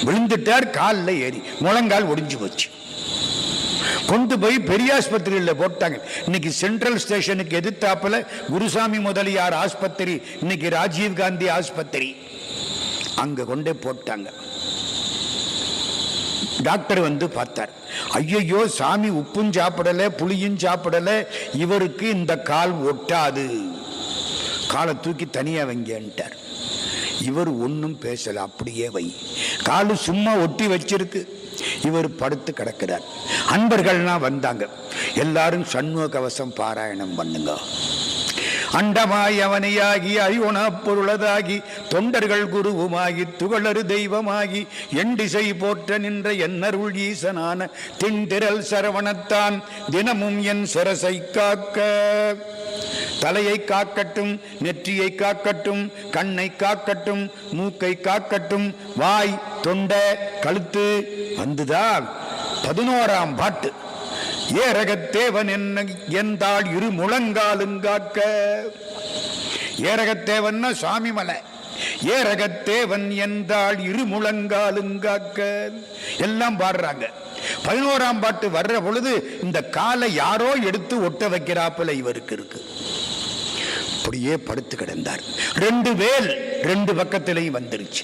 விழுந்துட்டார். காலில் ஏறி முழங்கால் ஒடிஞ்சு போச்சு. கொண்டு போய் பெரியாஸ்பத்திரியில் போட்டாங்க. இன்னைக்கு சென்ட்ரல் ஸ்டேஷனுக்கு எதிர்த்தாப்புல குருசாமி முதலியார் ஆஸ்பத்திரி, இன்னைக்கு ராஜீவ் காந்தி ஆஸ்பத்திரி, அங்க கொண்டே போட்டாங்க. டாக்டர் வந்து பார்த்தார். ஐயோ, சாமி உப்பும் சாப்பிடல புளியும் சாப்பிடல, இவருக்கு இந்த கால் ஒட்டாது. காலை தூக்கி தனியா வைங்கன்ட்டார். இவர் ஒன்றும் பேசல, அப்படியே வை. காலு சும்மா ஒட்டி வச்சிருக்கு. இவர் படுத்து கிடக்கிறார். அன்பர்கள்லாம் வந்தாங்க. எல்லாரும் சண்முக கவசம் பாராயணம் பண்ணுங்க. அண்டமாய் அவனையாகி அயோன பொருளதாகி தொண்டர்கள் குருவுமாகி துகளறு தெய்வமாகி எண்டிசை போற்ற நின்ற என்னருள் ஈசனான திண்டிரல் சரவணத்தான் தினமும் என் சிரசை காக்க. தலையை காக்கட்டும், நெற்றியை காக்கட்டும், கண்ணை காக்கட்டும், மூக்கை காக்கட்டும், வாய், தொண்டை, கழுத்து. வந்துதான் 11ஆம் பாட்டு. ஏரகத்தேவன் என்ன எந்தாள் இரு முழங்காலுங்காக்க. ஏரகத்தேவன்னா சுவாமி மலை. ஏரகத்தேவன் எந்தாள் இரு முழங்காலுங்காக்க எல்லாம் பாடுறாங்க. 11ஆம் பாட்டு வர்ற பொழுது இந்த காலை யாரோ எடுத்து ஒட்ட வைக்கிறாப்புல இவருக்கு இருக்கு. அப்படியே படுத்து கிடந்தார். 2 வேல் 2 பக்கத்திலையும் வந்துருச்சு.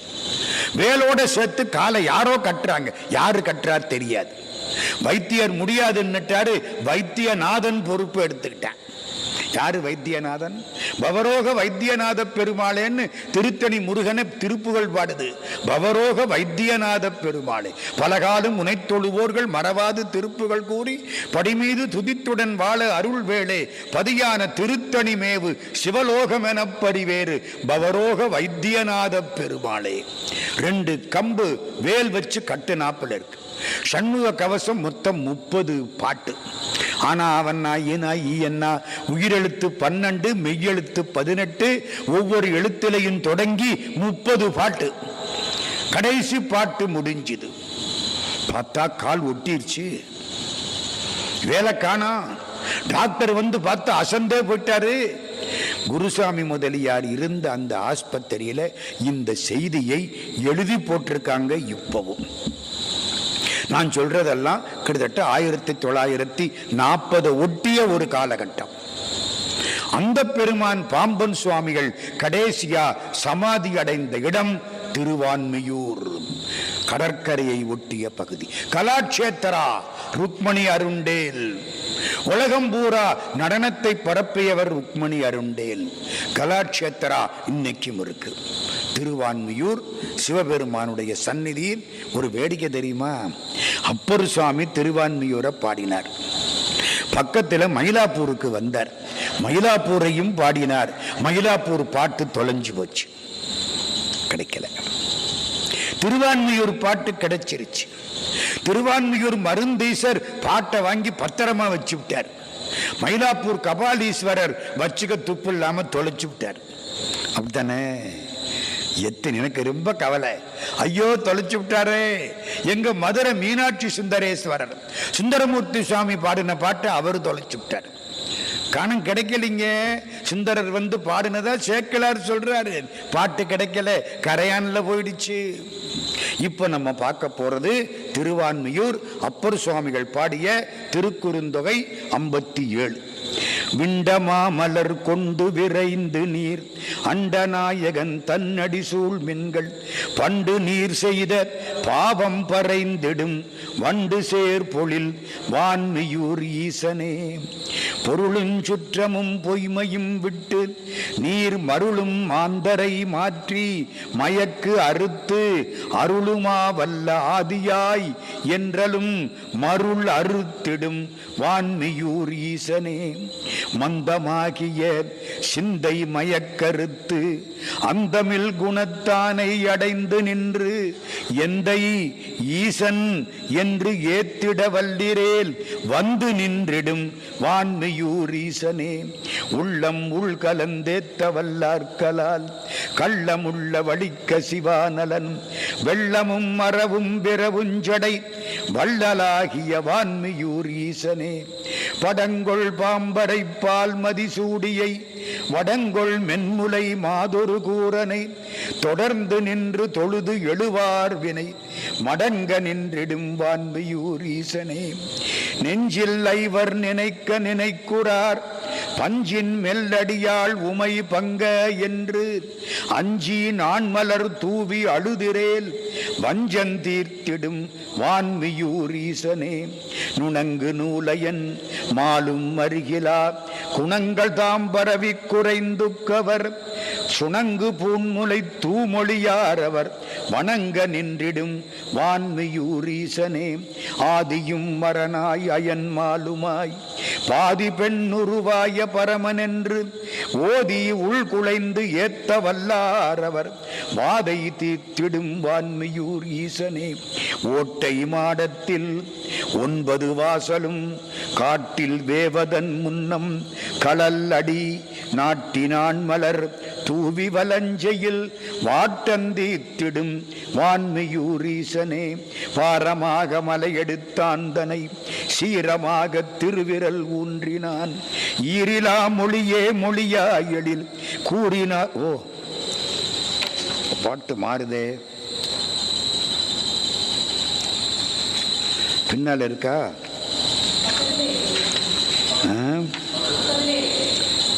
வேலோட சேர்த்து காலை யாரோ கட்டுறாங்க. யாரு கட்டுறார் தெரியாது. வைத்தியர் முடியாதுன்னுட்டாரு. வைத்தியநாதன் பொறுப்பு எடுத்துக்கிட்டான். யாரு வைத்தியநாதன்? பவரோக வைத்தியநாத பெருமாளேன்னு திருத்தணி முருகனை திருப்புகள் பாடுது. பவரோக வைத்தியநாத பெருமாளே பலகாலம் உனைத்தொழுவோர்கள் மறவாது திருப்புகள் கூறி படிமீது துதித்துடன் வாழ அருள் வேளே பதியான திருத்தணி மேவு சிவலோகம் எனப்படி வேறு பவரோக வைத்தியநாத பெருமாளே. 2 கம்பு வேல் வச்சு கட்டுனாப்புல இருக்கு. சண்முக கவசம் மொத்தம் 30 பாட்டு. ஆனா அவன்னா ஈனா ஈயன்னா உயிரெழுத்து 12 மெய்யெழுத்து 18. ஒவ்வொரு எழுத்திலையும் தொடங்கி 30 பாட்டு. கடைசி பாட்டு முடிஞ்சுது. பார்த்தா கால் ஒட்டிருச்சு. வேலை காணா. டாக்டர் வந்து பார்த்து அசந்தே போயிட்டாரு. குருசாமி முதலியார் இருந்த அந்த ஆஸ்பத்திரியில இந்த செய்தியை எழுதி போட்டிருக்காங்க. இப்பவும் நான் சொல்றதெல்லாம் கிட்டத்தட்ட 1940 ஒட்டிய ஒரு காலகட்டம். அந்த பெருமான் பாம்பன் சுவாமிகள் கடைசியா சமாதி அடைந்த இடம் திருவான்மியூர், கடற்கரையை ஒட்டிய பகுதி. கலாட்சேத்திரா ருக்மணி அருண்டேல். உலகம் பூரா நடனத்தை பரப்பியவர் ருக்மணி அருண்டேல். கலாட்சேத்திரா இன்னைக்கும் இருக்கு. திருவான்மியூர் சிவபெருமானுடைய சந்நிதியில் ஒரு வேடிக்கை தெரியுமா? அப்பர் சுவாமி திருவான்மியூரை பாடினார். பக்கத்தில் மயிலாப்பூருக்கு வந்தார். மயிலாப்பூரையும் பாடினார். மயிலாப்பூர் பாட்டு தொலைஞ்சு போச்சு, கிடைக்கல. திருவான்மியூர் பாட்டு கிடைச்சிருச்சு. திருவான்மியூர் மருந்தீசர் பாட்டை வாங்கி பத்திரமா வச்சு விட்டார். மயிலாப்பூர் கபாலீஸ்வரர் வச்சுக்க துப்பு இல்லாம தொலைச்சு விட்டார். அப்படித்தானே? எத்தனை எனக்கு ரொம்ப கவலை. ஐயோ தொலைச்சு விட்டாரே. எங்க மதுரை மீனாட்சி சுந்தரேஸ்வரர் சுந்தரமூர்த்தி சுவாமி பாடின பாட்டை அவரு தொலைச்சு விட்டார். காணம் கிடைக்கலிங்க. சுந்தரர் வந்து பாடினதா சேக்கிழார் சொல்றாரு. பாட்டு கிடைக்கல, கரையான்ல போயிடுச்சு. இப்ப நம்ம பார்க்க போறது திருவான்மியூர் அப்பர் சுவாமிகள் பாடிய திருக்குறுந்தொகை 57. விண்டமா மலர் கொண்டு விரைந்து நீர் அண்டநாயகன் தன்னடி சூழ் மின்கள் பண்டு நீர் செய்த பாவம் பறைந்திடும் வண்டு சேர் பொழில் வான்மியூர் ஈசனே. பொருளின் சுற்றமும் பொய்மையும் விட்டு நீர் மருளும் மாந்தரை மாற்றி மயக்கு அறுத்து அருளுமா வல்ல ஆதியாய் என்றலும் மருள் அறுத்திடும் வான்மியூர் ஈசனே. மந்தமாகிய சிந்தை மயக்கறுத்து அந்தமில் குணத்தானை அடைந்து நின்று எந்தை ஈசன் என்று ஏத்திட வல்லிரேல் வந்து நின்றிடும் வான்மியூர் ஈசனே. உள்ளம் உள்கலந்தேத்த வல்லார்களால் கள்ளமுள்ள வழிக்க சிவானலன் வெள்ளமும் மரவும் பிறவுஞ்சடை வள்ளலாகிய வான்மியூர் ஈசனே. படங்கொள் பாம்படை பால் மதிசூடியை வடங்கொள் மென்முலை மாதொரு கூரனை தொடர்ந்து நின்று தொழுது எழுவார் வினை மடங்க நின்றிடும் வான்மியூர் ஈசனே. நெஞ்சில் ஐவர் நினைக்க நினைக்குறார் பஞ்சின் மெல்லடியாள் உமை பங்க என்று அஞ்சி நான் மலர் தூவி அழுதிரேல் வஞ்சன் தீர்த்திடும் வான்மியூர் ஈசனே. நுணங்கு நூலையன் மாலும் அருகிலா குணங்கள் தாம் பரவி குறைந்துக்கவர் சுணங்கு பூன்முலை தூமொழியாரவர் வணங்க நின்றிடும் வான்மியூரீசனே ஆதியும் மரணாய் அயன்மாலுமாய் பாதி பெண்ணுருவாய பரமனென்று ஓதி உள்குலைந்து ஏத்த வல்லாரவர் வாதை தீர்த்திடும் வான்மியூர் ஈசனே ஓட்டை மாடத்தில் 9 வாசலும் காட்டில் வேவதன் முன்னம் களல் அடி நாட்டினான் மலர் தூவி வலஞ்சையில் வாட்டந்தீத்திடும் வான்மியூரீசனே பாரமாக மலையெடுத்தாந்தனை சீரமாக திருவிரல் ஊன்றினான் ஈரிலா மொழியே மொழியாயலில் கூறினார். ஓ, பாட்டு மாறுதே, பின்னால் இருக்கா?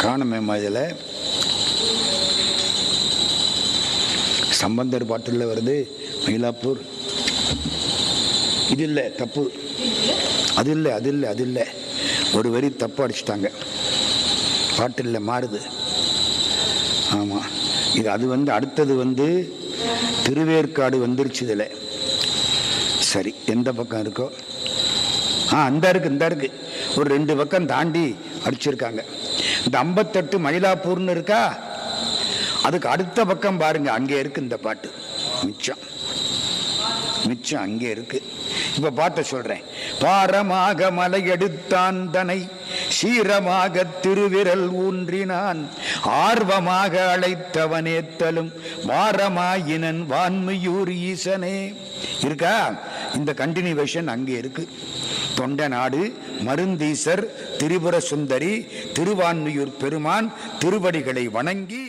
காணமேம்மா இதில் சம்பந்தர் பாட்டில் வருது மயிலாப்பூர். இது இல்லை, தப்பு. அது இல்லை, அது இல்லை, அது இல்லை. ஒரு வரி தப்பு அடிச்சிட்டாங்க, பாட்டில் மாறுது. ஆமாம், இது அது அடுத்தது திருவேற்காடு வந்துருச்சு இதில். சரி, எந்த பக்கம் இருக்கோ அந்த இருக்கு ஒரு 2 பக்கம் தாண்டி அடிச்சிருக்காங்க. இந்த 58 மயிலாப்பூர்னு இருக்கா, அதுக்கு அடுத்த பக்கம் பாருங்க, அங்கே இருக்கு இந்த பாட்டு. மிச்சம் அங்கே இருக்கு. இப்ப பாட்ட சொல்றேன். பாரமாக மலையெடுத்தான் தனை சீரமாக திருவிரல் ஊன்றினான் ஆர்வமாக அழைத்தவனேத்தலும் வாரமாயினன் வான்மியூர் ஈசனே. இருக்கா? இந்த கண்டினியூவேஷன் அங்கே இருக்கு. தொண்ட நாடு, மருந்தீசர், திரிபுர சுந்தரி, திருவான்மியூர் பெருமான் திருவடிகளை வணங்கி